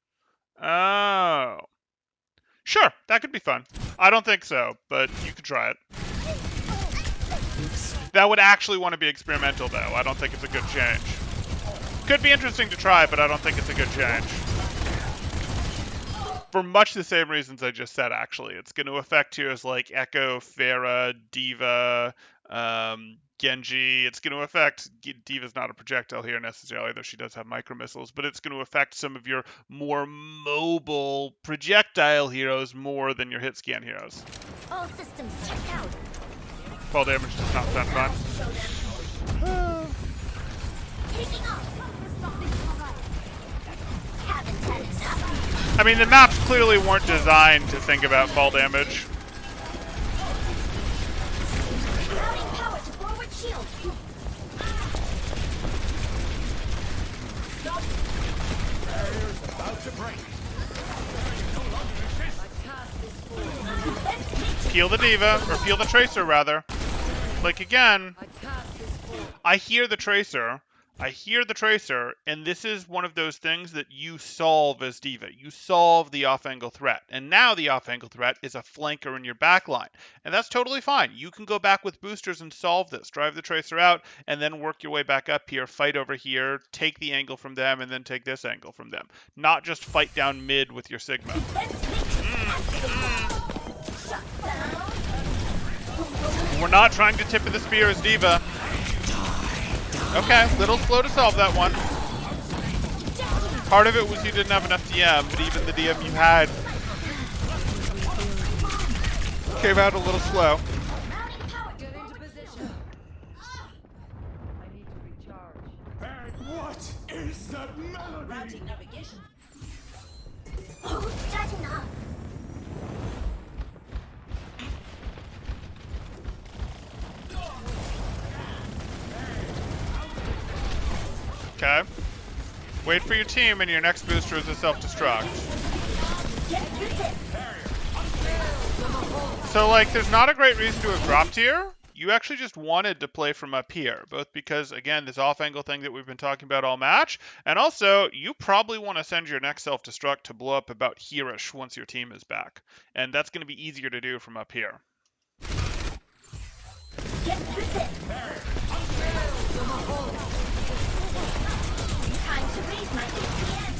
Oh. Sure, that could be fun. I don't think so, but you could try it. That would actually want to be experimental, though. I don't think it's a good change. Could be interesting to try, but I don't think it's a good change. For much the same reasons I just said, actually. It's going to affect heroes like Echo, Pharah, D.Va, Genji. It's going to affect... D.Va's not a projectile here necessarily, though she does have micro missiles, but it's going to affect some of your more mobile projectile heroes more than your hit scan heroes.
All systems check out.
Fall damage does not sound fun.
Taking off. Haven't had enough.
I mean, the maps clearly weren't designed to think about fall damage.
Routing power to forward shield.
Barrier's about to break.
Peel the D.Va, or peel the Tracer, rather. Like, again, I hear the Tracer, and this is one of those things that you solve as D.Va. You solve the off-angle threat, and now the off-angle threat is a flanker in your backline, and that's totally fine. You can go back with boosters and solve this. Drive the Tracer out, and then work your way back up here, fight over here, take the angle from them, and then take this angle from them. Not just fight down mid with your Sigma. We're not trying to tip of the spear as D.Va. Okay, little slow to solve that one. Part of it was you didn't have enough DM, but even the DM you had came out a little slow.
Get into position. I need to recharge.
And what is that melody?
Routing navigation.
Starting off.
Okay. Wait for your team, and your next booster is a self-destruct. So, like, there's not a great reason to have dropped here. You actually just wanted to play from up here, both because, again, this off-angle thing that we've been talking about all match, and also, you probably want to send your next self-destruct to blow up about here-ish once your team is back. And that's going to be easier to do from up here.
Time to raise my APM.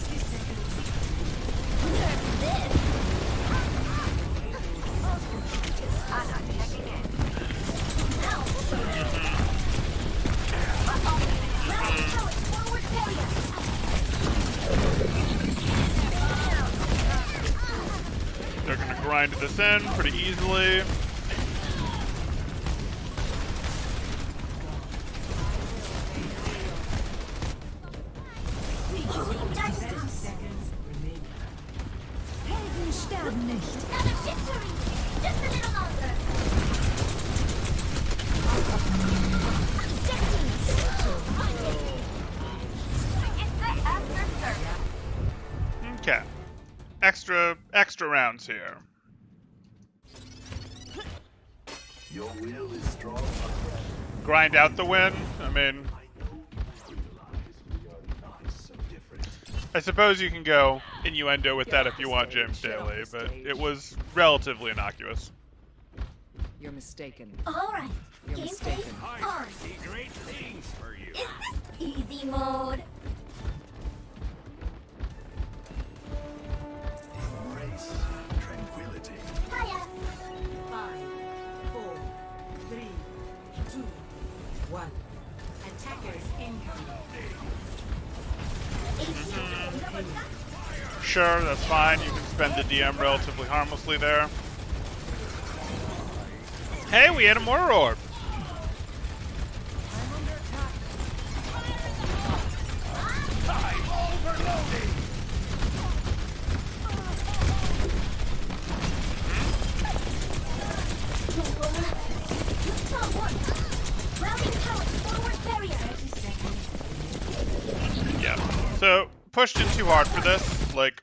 I'm not checking in. Now we'll show them. Routing power to forward barrier.
They're going to grind this in pretty easily.
Another victory. Just a little longer.
Okay. Extra rounds here.
Your will is strong.
Grind out the win. I mean, I suppose you can go innuendo with that if you want, James Daly, but it was relatively innocuous.
You're mistaken.
Alright,
You're
game
mistaken.
face
I
on.
see great things for you.
Is this easy mode?
Embrace tranquility.
Five,
Hiya.
4, 3, 2, 1. Attackers incoming.
Sure, that's fine. You can spend the DM relatively harmlessly there. Hey, we had a mortar orb. Yeah. So pushed in too hard for this. Like,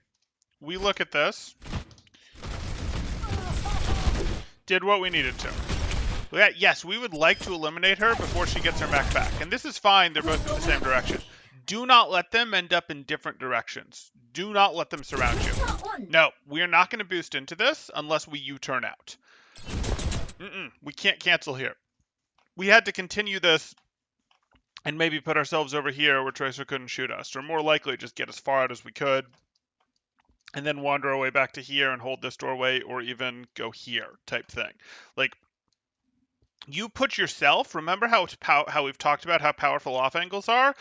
we look at this. Did what we needed to. Yeah, yes, we would like to eliminate her before she gets her mech back. And this is fine, they're both in the same direction. Do not let them end up in different directions. Do not let them surround you. No, we are not going to boost into this unless we U-turn out. We can't cancel here. We had to continue this and maybe put ourselves over here where Tracer couldn't shoot us. Or more likely, just get as far out as we could. And then wander our way back to here and hold this doorway, or even go here type thing. Like, you put yourself, remember how we've talked about how powerful off angles are?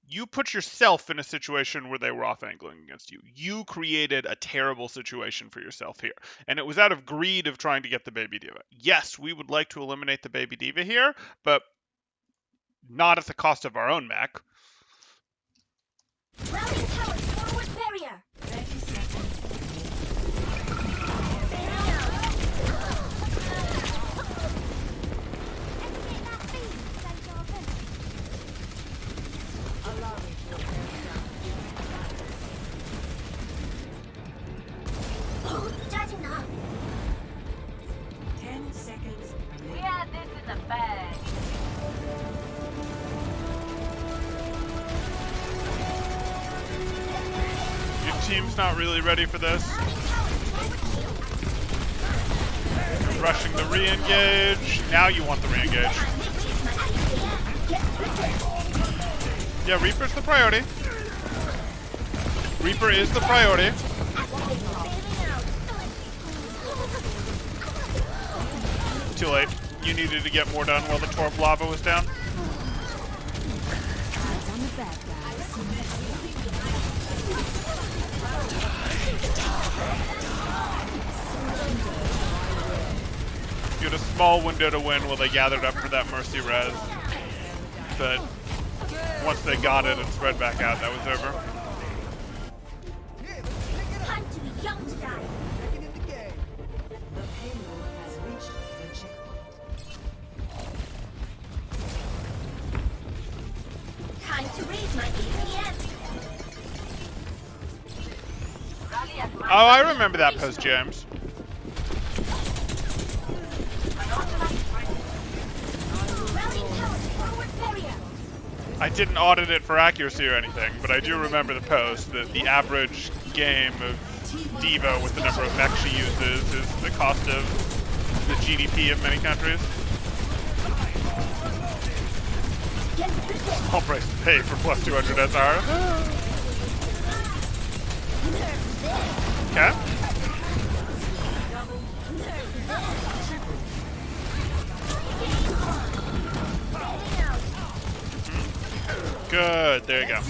You put yourself in a situation where they were off angling against you. You created a terrible situation for yourself here. And it was out of greed of trying to get the baby diva. Yes, we would like to eliminate the baby diva here, but not at the cost of our own mech.
Routing towers, forward barrier.
30 seconds.
Activate that feed, Sensor open.
Allow me to repair
Charging now.
10 seconds.
We have this in the bag.
Your team's not really ready for this. Rushing the re-engage. Now you want the re-engage. Yeah, Reaper's the priority. Reaper is the priority. Too late. You needed to get more done while the Torp lava was down. You had a small window to win while they gathered up for that Mercy res. But once they got it and spread back out, that was over.
Time to be young to die.
The payload has reached the checkpoint.
Time to raise my APM.
Oh, I remember that post, James.
Routing towers, forward barrier.
I didn't audit it for accuracy or anything, but I do remember the post that the average game of Diva with the number of mechs she uses is the cost of the GDP of many countries. Small price to pay for plus 200 SR. Okay. Good, there you go.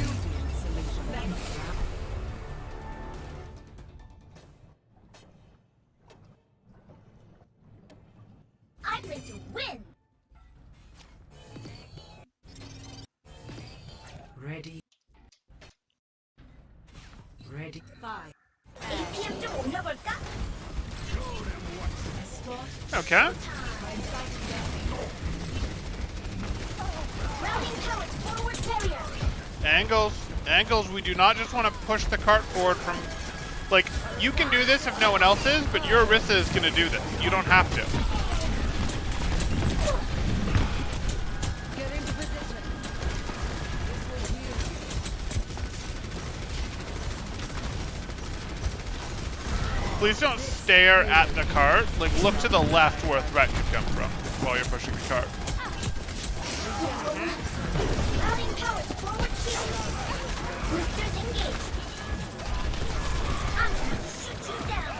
I'm going to win.
Ready. Ready. 5.
APM 좀 올려볼까?
Escort.
Okay.
Routing towers, forward barrier.
Angles, we do not just want to push the cart forward from... Like, you can do this if no one else is, but your Orisa is going to do this. You don't have to. Please don't stare at the cart. Like, look to the left where a threat could come from while you're pushing the cart.
Routing powers forward shield. Boosters engaged. I'm gonna shoot you down.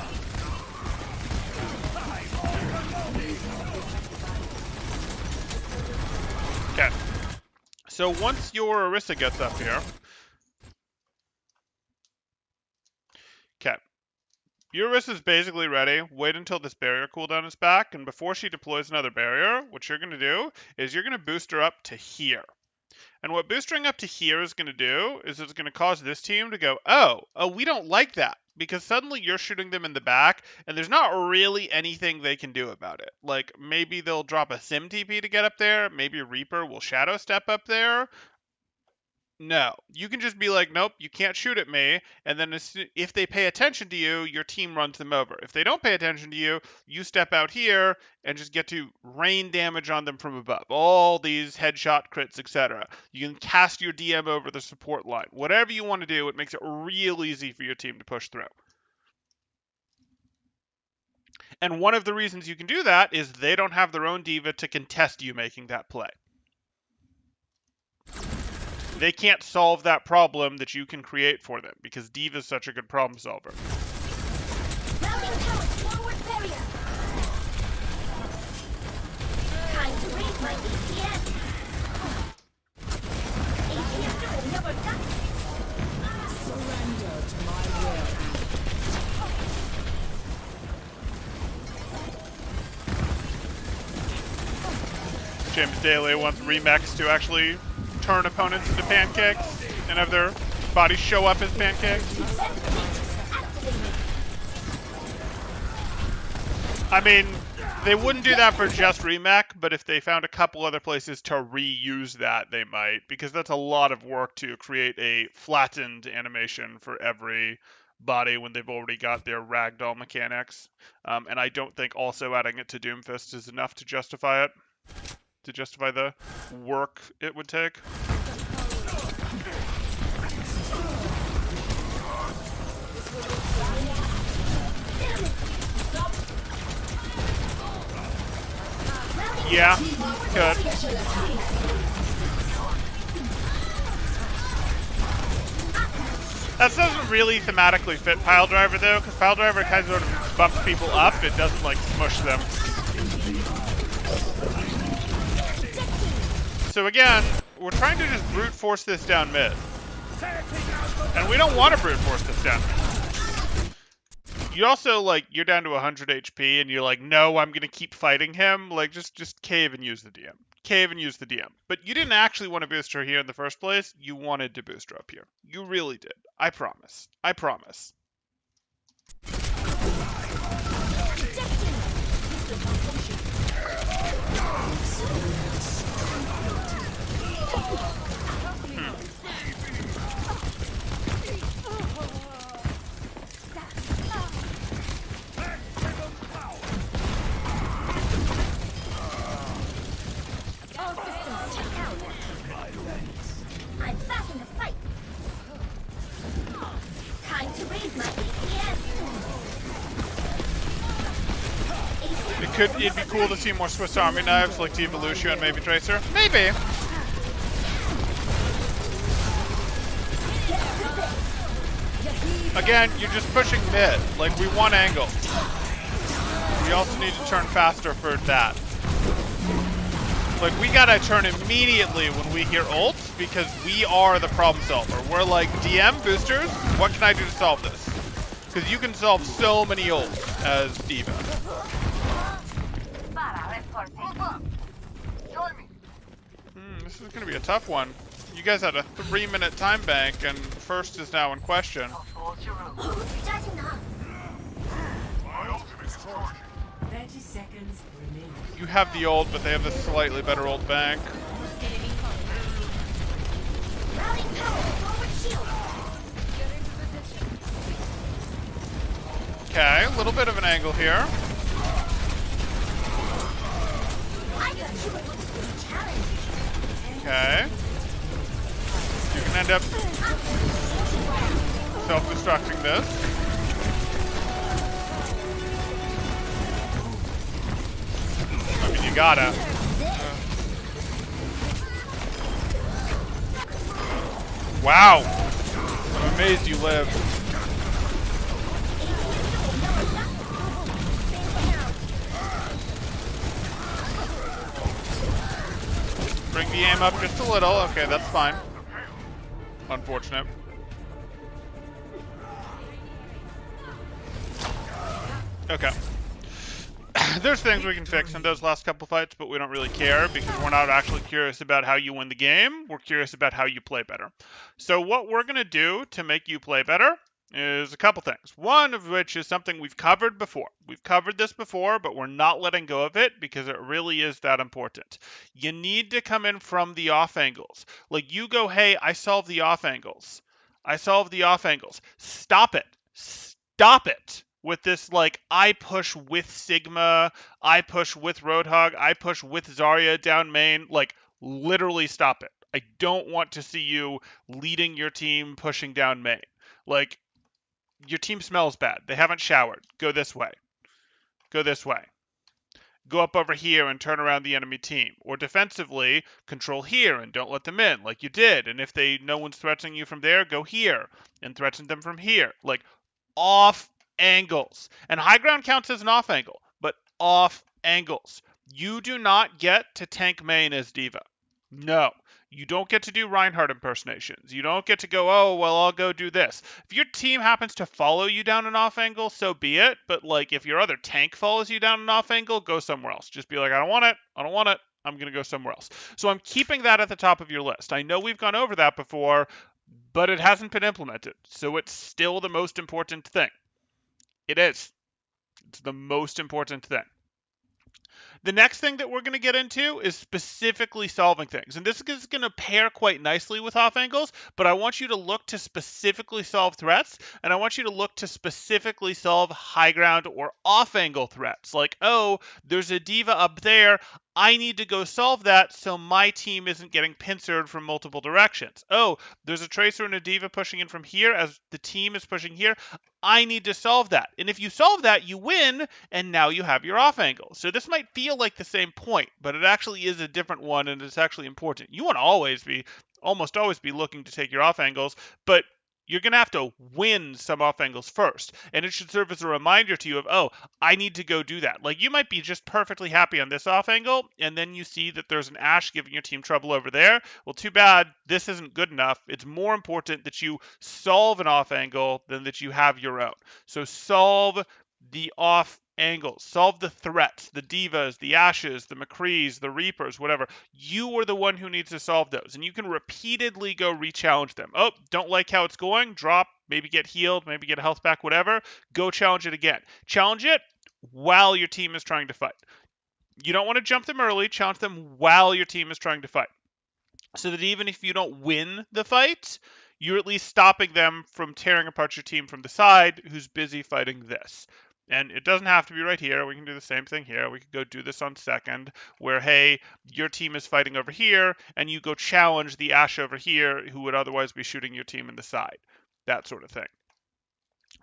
Okay. So once your Orisa gets up here, okay, your Orisa's basically ready. Wait until this barrier cooldown is back, and before she deploys another barrier, what you're going to do is you're going to boost her up to here. And what boosting up to here is going to do is it's going to cause this team to go, oh, we don't like that. Because suddenly you're shooting them in the back, and there's not really anything they can do about it. Like, maybe they'll drop a Sim TP to get up there. Maybe Reaper will shadow step up there. No. You can just be like, nope, you can't shoot at me. And then if they pay attention to you, your team runs them over. If they don't pay attention to you, you step out here and just get to rain damage on them from above. All these headshot crits, etc. You can cast your DM over the support line. Whatever you want to do, it makes it real easy for your team to push through. And one of the reasons you can do that is they don't have their own diva to contest you making that play. They can't solve that problem that you can create for them because Diva's such a good problem solver.
Routing powers forward barrier. Time to raise my ATM. ATM will never die.
Surrender to my will.
James Daly wants Remix to actually turn opponents into pancakes and have their bodies show up as pancakes. I mean, they wouldn't do that for just Remake, but if they found a couple other places to reuse that, they might, because that's a lot of work to create a flattened animation for every body when they've already got their ragdoll mechanics. And I don't think also adding it to Doomfist is enough to justify it. To justify the work it would take. Yeah, could. That doesn't really thematically fit Pile Driver though, because Pile Driver kind of sort of bumps people up, it doesn't like smush them. So again, we're trying to just brute force this down mid. And we don't want to brute force this down mid. You also, like, you're down to 100 HP and you're like, no, I'm going to keep fighting him. Like, just cave and use the DM. Cave and use the DM. But you didn't actually want to boost her here in the first place. You wanted to boost her up here. You really did. I promise. I promise.
I'm back in the fight. Time to raise my ATM.
It'd be cool to see more Swiss Army knives like Diva Lucio and maybe Tracer. Maybe. Again, you're just pushing mid. Like, we want angle. We also need to turn faster for that. Like, we gotta turn immediately when we hear ults because we are the problem solver. We're like, DM boosters, what can I do to solve this? Because you can solve so many ults as Diva. This is gonna be a tough one. You guys had a 3-minute time bank and first is now in question.
30 seconds remaining.
You have the ult, but they have the slightly better ult bank.
Routing power forward shield.
Okay, a little bit of an angle here.
I got you a challenge.
Okay. You can end up self-destructing this. gotta. Wow. I'm amazed you lived. Bring the aim up just a little. Okay, that's fine. Unfortunate. Okay. There's things we can fix in those last couple fights, but we don't really care because we're not actually curious about how you win the game. We're curious about how you play better. So what we're going to do to make you play better is a couple things. One of which is something we've covered before. We've covered this before, but we're not letting go of it because it really is that important. You need to come in from the off angles. Like you go, hey, I solved the off angles. I solved the off angles. Stop it. Stop it with this, like, I push with Sigma, I push with Roadhog, I push with Zarya down main. Like, literally stop it. I don't want to see you leading your team pushing down main. Like, your team smells bad. They haven't showered. Go this way. Go this way. Go up over here and turn around the enemy team. Or defensively, control here and don't let them in like you did. And if no one's threatening you from there, go here and threaten them from here. Like, off angles. And high ground counts as an off angle, but off angles. You do not get to tank main as D.Va. No. You don't get to do Reinhardt impersonations. You don't get to go, oh, well, I'll go do this. If your team happens to follow you down an off angle, so be it. But, like, if your other tank follows you down an off angle, go somewhere else. Just be like, I don't want it. I don't want it. I'm going to go somewhere else. So I'm keeping that at the top of your list. I know we've gone over that before, but it hasn't been implemented. So it's still the most important thing. It is. It's the most important thing. The next thing that we're going to get into is specifically solving things. And this is going to pair quite nicely with off angles, but I want you to look to specifically solve threats, and I want you to look to specifically solve high ground or off angle threats. Like, oh, there's a D.Va up there. I need to go solve that so my team isn't getting pincered from multiple directions. Oh, there's a Tracer and a D.Va pushing in from here as the team is pushing here. I need to solve that. And if you solve that, you win, and now you have your off angle. So this might feel like the same point, but it actually is a different one, and it's actually important. You want to almost always be looking to take your off angles, but you're going to have to win some off angles first. And it should serve as a reminder to you of, oh, I need to go do that. Like, you might be just perfectly happy on this off angle, and then you see that there's an Ashe giving your team trouble over there. Well, too bad. This isn't good enough. It's more important that you solve an off angle than that you have your own. So solve the off angles. Solve the threats, the D.Vas, the Ashes, the McCrees, the Reapers, whatever. You are the one who needs to solve those. And you can repeatedly go re-challenge them. Oh, don't like how it's going? Drop, maybe get healed, maybe get a health back, whatever. Go challenge it again. Challenge it while your team is trying to fight. You don't want to jump them early. Challenge them while your team is trying to fight. So that even if you don't win the fight, you're at least stopping them from tearing apart your team from the side who's busy fighting this. And it doesn't have to be right here. We can do the same thing here. We could go do this on second, where, hey, your team is fighting over here, and you go challenge the Ashe over here, who would otherwise be shooting your team in the side. That sort of thing.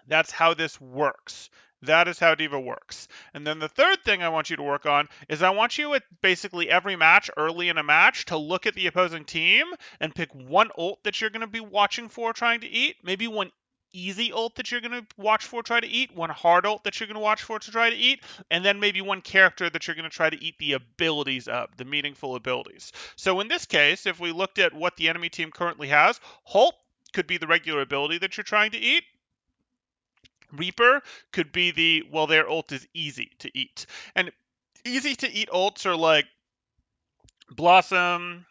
That's how this works. That is how D.Va works. And then the third thing I want you to work on is I want you at basically every match, early in a match, to look at the opposing team and pick one ult that you're going to be watching for trying to eat, maybe one easy ult that you're going to watch for try to eat, one hard ult that you're going to watch for to try to eat, and then maybe one character that you're going to try to eat the abilities of, the meaningful abilities. So in this case, if we looked at what the enemy team currently has, Holt could be the regular ability that you're trying to eat. Reaper could be their ult is easy to eat. And easy to eat ults are like Blossom,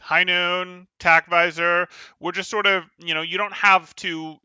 High Noon, Tac Visor. We're just sort of, you don't have to,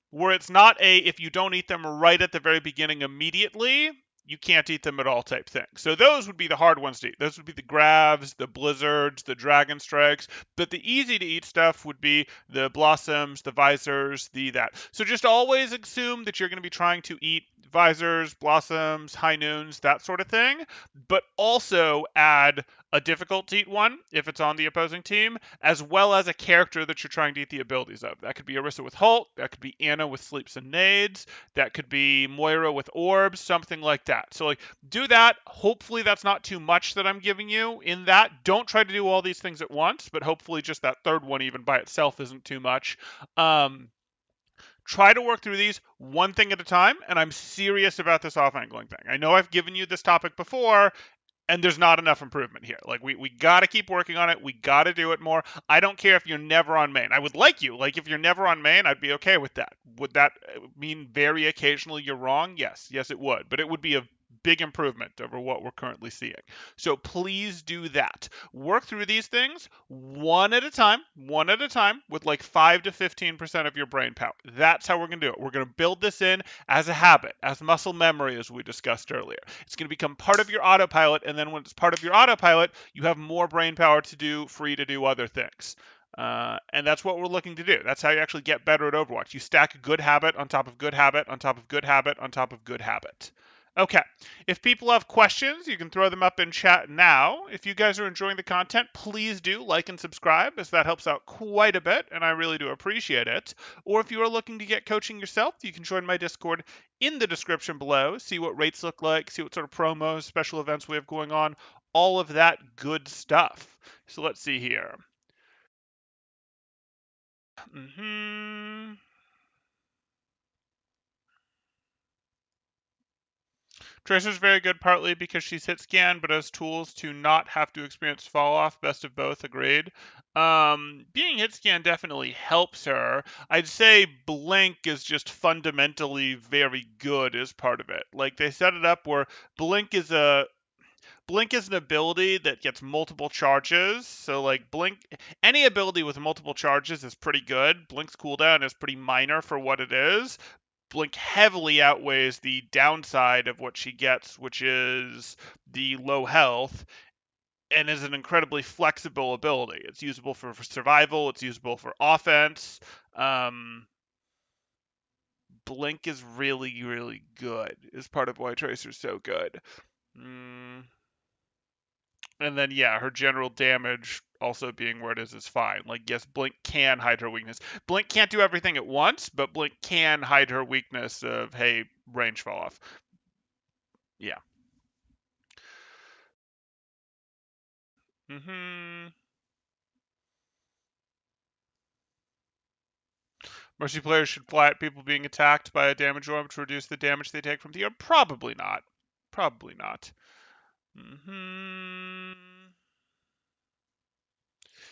where it's not if you don't eat them right at the very beginning immediately, you can't eat them at all type thing. So those would be the hard ones to eat. Those would be the Gravs, the Blizzards, the Dragon Strikes. But the easy to eat stuff would be the Blossoms, the Visors, that. So just always assume that you're going to be trying to eat visors, blossoms, high noons, that sort of thing, but also add a difficult to eat one if it's on the opposing team, as well as a character that you're trying to eat the abilities of. That could be Orisa with Holt, that could be Anna with Sleeps and Nades, that could be Moira with Orbs, something like that. So like do that. Hopefully that's not too much that I'm giving you in that. Don't try to do all these things at once, but hopefully just that third one even by itself isn't too much. Try to work through these one thing at a time, and I'm serious about this off angling thing. I know I've given you this topic before, and there's not enough improvement here. Like we got to keep working on it. We got to do it more. I don't care if you're never on main. I would like you. Like if you're never on main, I'd be okay with that. Would that mean very occasionally you're wrong? Yes, it would. But it would be a big improvement over what we're currently seeing. So please do that. Work through these things one at a time with like 5 to 15% of your brain power. That's how we're going to do it. We're going to build this in as a habit, as muscle memory, as we discussed earlier. It's going to become part of your autopilot, and then when it's part of your autopilot, you have more brain power to do, free to do other things. And that's what we're looking to do. That's how you actually get better at Overwatch. You stack good habit on top of good habit on top of good habit on top of good habit. Okay, if people have questions, you can throw them up in chat now. If you guys are enjoying the content, please do like and subscribe, as that helps out quite a bit, and I really do appreciate it. Or if you are looking to get coaching yourself, you can join my Discord in the description below, see what rates look like, see what sort of promos, special events we have going on, all of that good stuff. So let's see here. Tracer's very good partly because she's hit scan, but has tools to not have to experience fall off. Best of both, agreed. Being hit scan definitely helps her. I'd say Blink is just fundamentally very good as part of it. Like they set it up where Blink is an ability that gets multiple charges. So like Blink, any ability with multiple charges is pretty good. Blink's cooldown is pretty minor for what it is. Blink heavily outweighs the downside of what she gets, which is the low health, and is an incredibly flexible ability. It's usable for survival, it's usable for offense. Blink is really, really good, is part of why Tracer's so good. And then, yeah, her general damage also being where it is fine. Like, yes, Blink can hide her weakness. Blink can't do everything at once, but Blink can hide her weakness of, hey, range fall off. Yeah. Mercy players should fly at people being attacked by a damage orb to reduce the damage they take from the orb. Probably not. Probably not.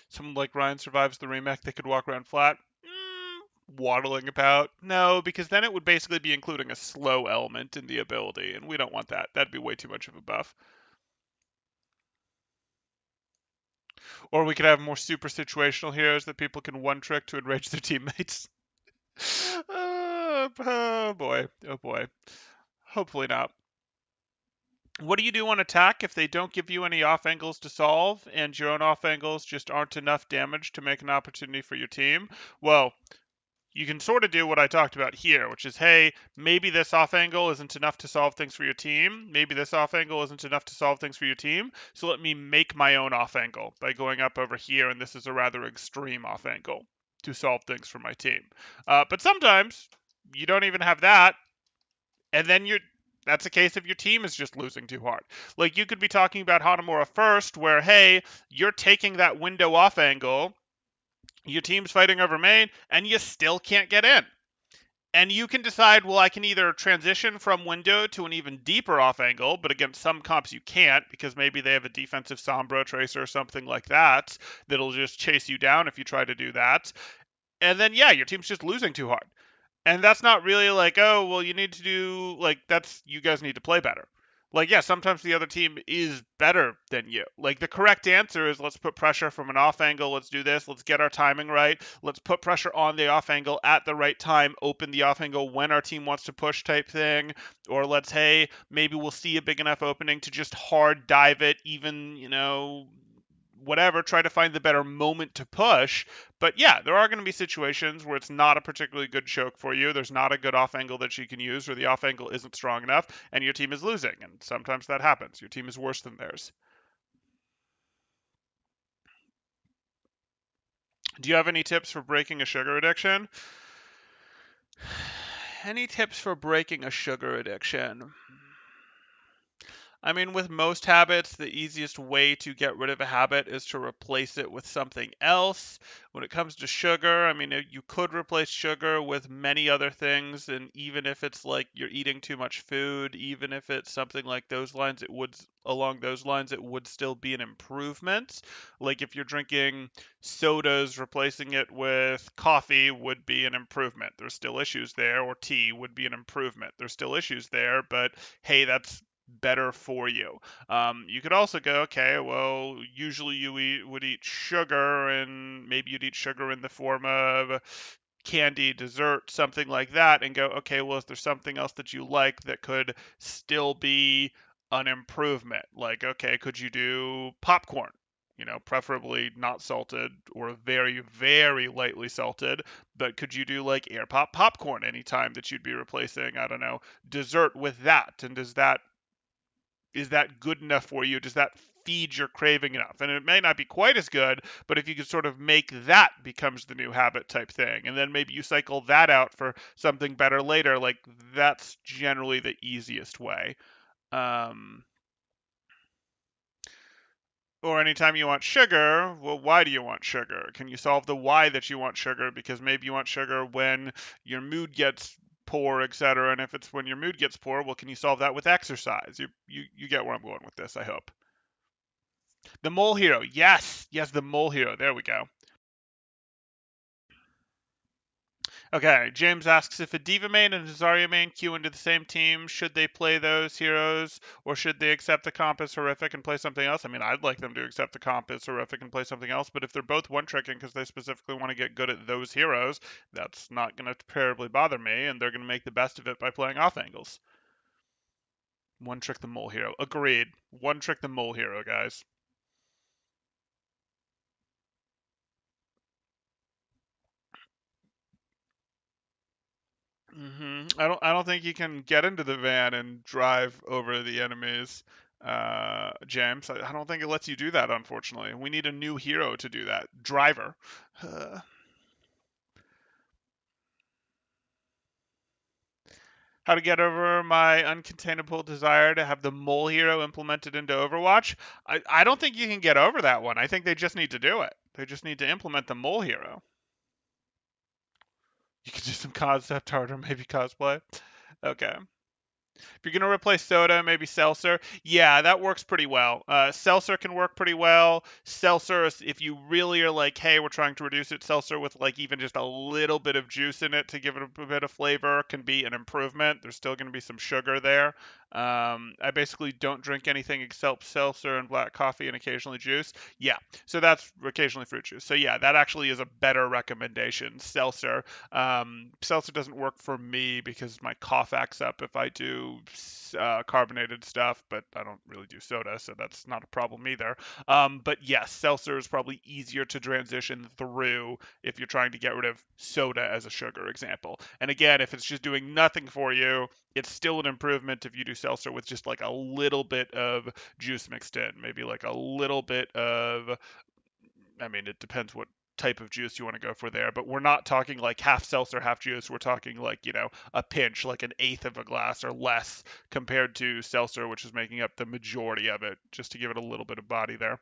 Someone like Ryan survives the remake, they could walk around flat. Waddling about. No, because then it would basically be including a slow element in the ability, and we don't want that. That'd be way too much of a buff. Or we could have more super situational heroes that people can one trick to enrage their teammates. Oh boy. Oh boy. Hopefully not. What do you do on attack if they don't give you any off angles to solve, and your own off angles just aren't enough damage to make an opportunity for your team? Well, you can sort of do what I talked about here, which is, hey, maybe this off angle isn't enough to solve things for your team. Maybe this off angle isn't enough to solve things for your team. So let me make my own off angle by going up over here, and this is a rather extreme off angle to solve things for my team. But sometimes you don't even have that, and then that's a case of your team is just losing too hard. Like you could be talking about Hanamura first, where, hey, you're taking that window off angle, your team's fighting over main, and you still can't get in. And you can decide, well, I can either transition from window to an even deeper off angle, but against some comps you can't, because maybe they have a defensive Sombra Tracer or something like that that'll just chase you down if you try to do that. And then, yeah, your team's just losing too hard. And that's not really like, oh, well, you need to do, like, you guys need to play better. Like, yeah, sometimes the other team is better than you. Like, the correct answer is let's put pressure from an off angle. Let's do this. Let's get our timing right. Let's put pressure on the off angle at the right time. Open the off angle when our team wants to push type thing. Or let's, hey, maybe we'll see a big enough opening to just hard dive it, even, whatever, try to find the better moment to push. But yeah, there are going to be situations where it's not a particularly good choke for you. There's not a good off angle that you can use, or the off angle isn't strong enough, and your team is losing. And sometimes that happens. Your team is worse than theirs. Do you have any tips for breaking a sugar addiction? Any tips for breaking a sugar addiction? I mean, with most habits, the easiest way to get rid of a habit is to replace it with something else. When it comes to sugar, I mean, you could replace sugar with many other things, and even if it's like you're eating too much food, even if it's something like those lines, along those lines, it would still be an improvement. Like if you're drinking sodas, replacing it with coffee would be an improvement. There's still issues there, or tea would be an improvement. There's still issues there, but hey, that's better for you. You could also go, okay, well, usually would eat sugar, and maybe you'd eat sugar in the form of candy, dessert, something like that, and go, okay, well, is there something else that you like that could still be an improvement? Like, okay, could you do popcorn? Preferably not salted or very, very lightly salted, but could you do like air pop popcorn anytime that you'd be replacing, I don't know, dessert with that? And is that good enough for you? Does that feed your craving enough? And it may not be quite as good, but if you could sort of make that becomes the new habit type thing, and then maybe you cycle that out for something better later, like that's generally the easiest way. Um, or anytime you want sugar, well, why do you want sugar? Can you solve the why that you want sugar? Because maybe you want sugar when your mood gets poor, etc. And if it's when your mood gets poor, well, can you solve that with exercise? You get where I'm going with this, I hope. The Mole Hero. Yes. Yes, the Mole Hero. There we go. Okay, James asks if a Diva main and a Zarya main queue into the same team, should they play those heroes or should they accept the comp as horrific and play something else? I mean, I'd like them to accept the comp as horrific and play something else, but if they're both one-tricking because they specifically want to get good at those heroes, that's not going to terribly bother me, and they're going to make the best of it by playing off angles. One trick the Mole Hero. Agreed. One trick the Mole Hero, guys. I don't think you can get into the van and drive over the enemies, James. I don't think it lets you do that, unfortunately. We need a new hero to do that. Driver. How to get over my uncontainable desire to have the mole hero implemented into Overwatch? I don't think you can get over that one. I think they just need to do it. They just need to implement the mole hero. You could do some concept art or maybe cosplay. Okay. If you're going to replace soda, maybe seltzer. Yeah, that works pretty well. Seltzer can work pretty well. Seltzer, if you really are like, hey, we're trying to reduce it, seltzer with like even just a little bit of juice in it to give it a bit of flavor can be an improvement. There's still going to be some sugar there. I basically don't drink anything except seltzer and black coffee and occasionally juice. Yeah, so that's occasionally fruit juice. So yeah, that actually is a better recommendation. Seltzer. Seltzer doesn't work for me because my cough acts up if I do carbonated stuff, but I don't really do soda, so that's not a problem either. But yes, seltzer is probably easier to transition through if you're trying to get rid of soda as a sugar example. And again, if it's just doing nothing for you, it's still an improvement if you do seltzer with just like a little bit of juice mixed in, maybe like a little bit of, I mean, it depends what type of juice you want to go for there, but we're not talking like half seltzer, half juice. We're talking like, a pinch, like an eighth of a glass or less compared to seltzer, which is making up the majority of it, just to give it a little bit of body there.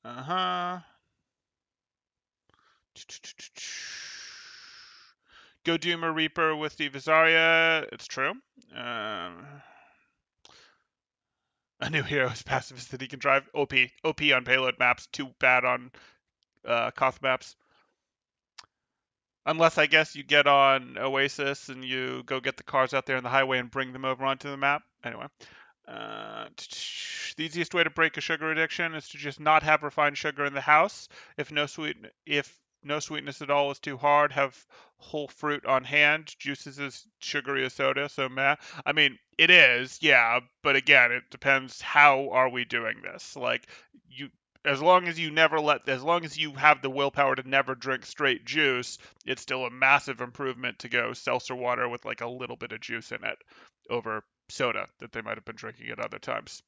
Uh-huh. Go Doom or Reaper with the Visaria. It's true. A new hero is pacifist that he can drive. OP on payload maps. Too bad on Koth maps. Unless I guess you get on Oasis and you go get the cars out there on the highway and bring them over onto the map. Anyway. The easiest way to break a sugar addiction is to just not have refined sugar in the house. If no sweetness at all is too hard. Have whole fruit on hand. Juices is sugary as soda, so meh. I mean, it is, yeah, but again, it depends how are we doing this. Like you as long as as long as you have the willpower to never drink straight juice, it's still a massive improvement to go seltzer water with like a little bit of juice in it over soda that they might have been drinking at other times.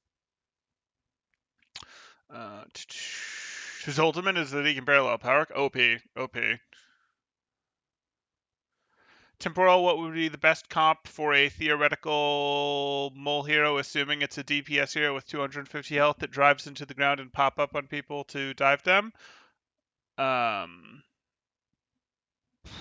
His ultimate is that he can parallel power. OP, OP. Temporal, what would be the best comp for a theoretical mole hero, assuming it's a DPS hero with 250 health that drives into the ground and pop up on people to dive them? Um,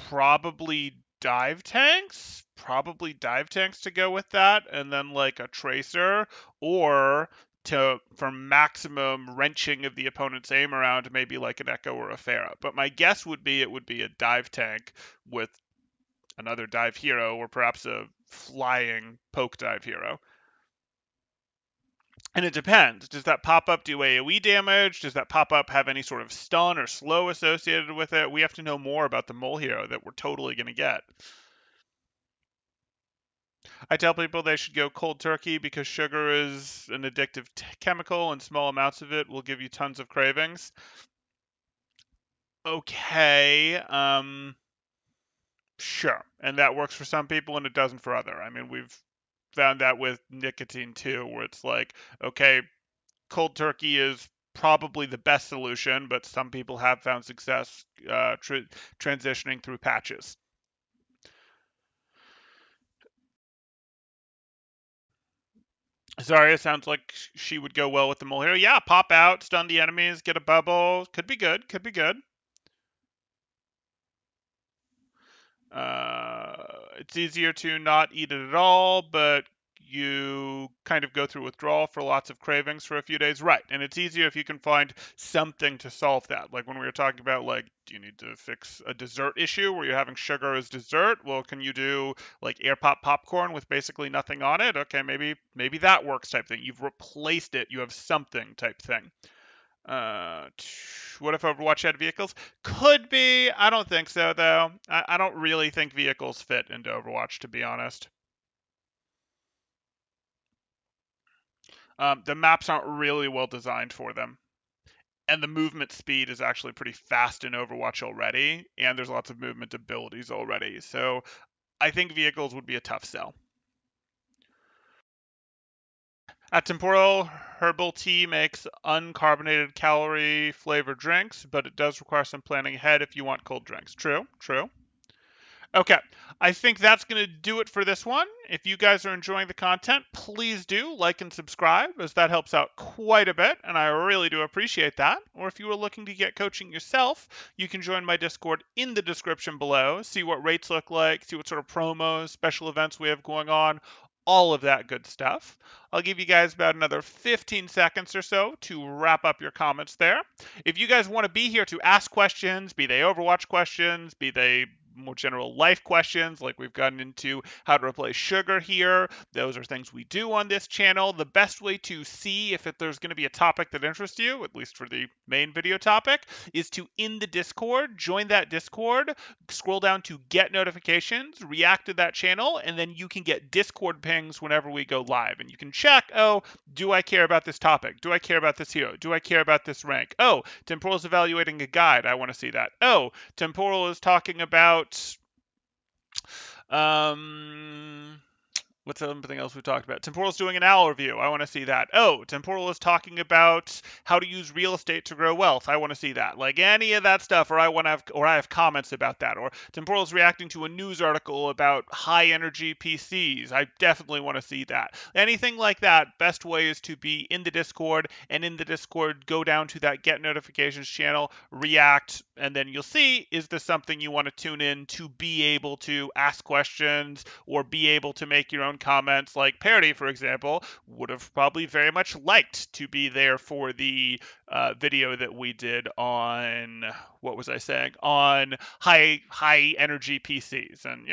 probably dive tanks. Probably dive tanks to go with that, and then like a tracer, or for maximum wrenching of the opponent's aim around, maybe like an Echo or a Pharah. But my guess would be it would be a dive tank with another dive hero, or perhaps a flying poke dive hero. And it depends. Does that pop-up do AoE damage? Does that pop-up have any sort of stun or slow associated with it? We have to know more about the mole hero that we're totally going to get. I tell people they should go cold turkey because sugar is an addictive chemical and small amounts of it will give you tons of cravings. Okay, sure. And that works for some people and it doesn't for other. I mean, we've found that with nicotine too, where it's like, okay, cold turkey is probably the best solution, but some people have found success transitioning through patches. Zarya sounds like she would go well with the mole hero. Yeah, pop out, stun the enemies, get a bubble. Could be good. Could be good. It's easier to not eat it at all, but you kind of go through withdrawal for lots of cravings for a few days. Right. And it's easier if you can find something to solve that. Like when we were talking about, like, do you need to fix a dessert issue where you're having sugar as dessert? Well, can you do like air pop popcorn with basically nothing on it? Okay, maybe that works type thing. You've replaced it. You have something type thing. What if Overwatch had vehicles? Could be. I don't think so, though. I don't really think vehicles fit into Overwatch, to be honest. The maps aren't really well designed for them. And the movement speed is actually pretty fast in Overwatch already, and there's lots of movement abilities already. So I think vehicles would be a tough sell. At Temporal, herbal tea makes uncarbonated calorie flavored drinks, but it does require some planning ahead if you want cold drinks. True, true. Okay, I think that's going to do it for this one. If you guys are enjoying the content, please do like and subscribe, as that helps out quite a bit, and I really do appreciate that. Or if you are looking to get coaching yourself, you can join my Discord in the description below, see what rates look like, see what sort of promos, special events we have going on, all of that good stuff. I'll give you guys about another 15 seconds or so to wrap up your comments there. If you guys want to be here to ask questions, be they Overwatch questions, be they more general life questions, like we've gotten into how to replace sugar here. Those are things we do on this channel. The best way to see if there's going to be a topic that interests you, at least for the main video topic, is to in the Discord, join that Discord, scroll down to get notifications, react to that channel, and then you can get Discord pings whenever we go live. And you can check, oh, do I care about this topic? Do I care about this hero? Do I care about this rank? Oh, Temporal is evaluating a guide. I want to see that. Oh, Temporal is talking about what's something else we talked about? Temporal's doing an owl review. I want to see that. Oh, Temporal is talking about how to use real estate to grow wealth. I want to see that. Like any of that stuff, or I have comments about that. Or Temporal's reacting to a news article about high energy PCs. I definitely want to see that. Anything like that, best way is to be in the Discord, and in the Discord, go down to that get notifications channel, react, and then you'll see, is this something you want to tune in to be able to ask questions or be able to make your own comments? Like Parody, for example, would have probably very much liked to be there for the video that we did on, what was I saying, on high energy PCs. And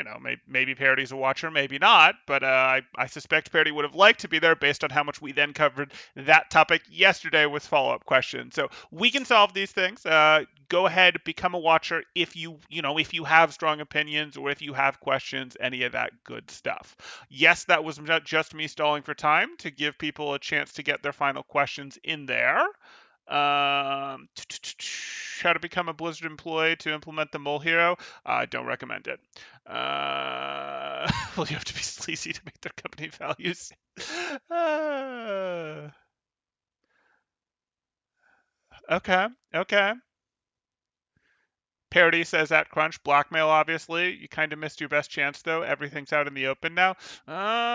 maybe Parody's a watcher, maybe not, but I suspect Parody would have liked to be there based on how much we then covered that topic yesterday with follow-up questions. So we can solve these things. Go ahead, become a watcher if if you have strong opinions or if you have questions, any of that good stuff. Yes, that was not just me stalling for time to give people a chance to get their final questions in there. How to become a Blizzard employee to implement the Mole Hero? I don't recommend it. Well, you have to be sleazy to make their company values. Okay. Parody says at Crunch, blackmail, obviously. You kind of missed your best chance, though. Everything's out in the open now.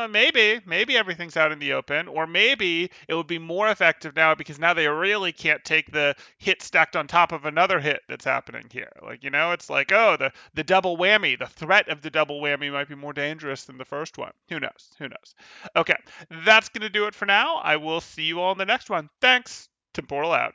Maybe everything's out in the open. Or maybe it would be more effective now because now they really can't take the hit stacked on top of another hit that's happening here. It's like, oh, the double whammy. The threat of the double whammy might be more dangerous than the first one. Who knows? Okay, that's going to do it for now. I will see you all in the next one. Thanks. Temporal out.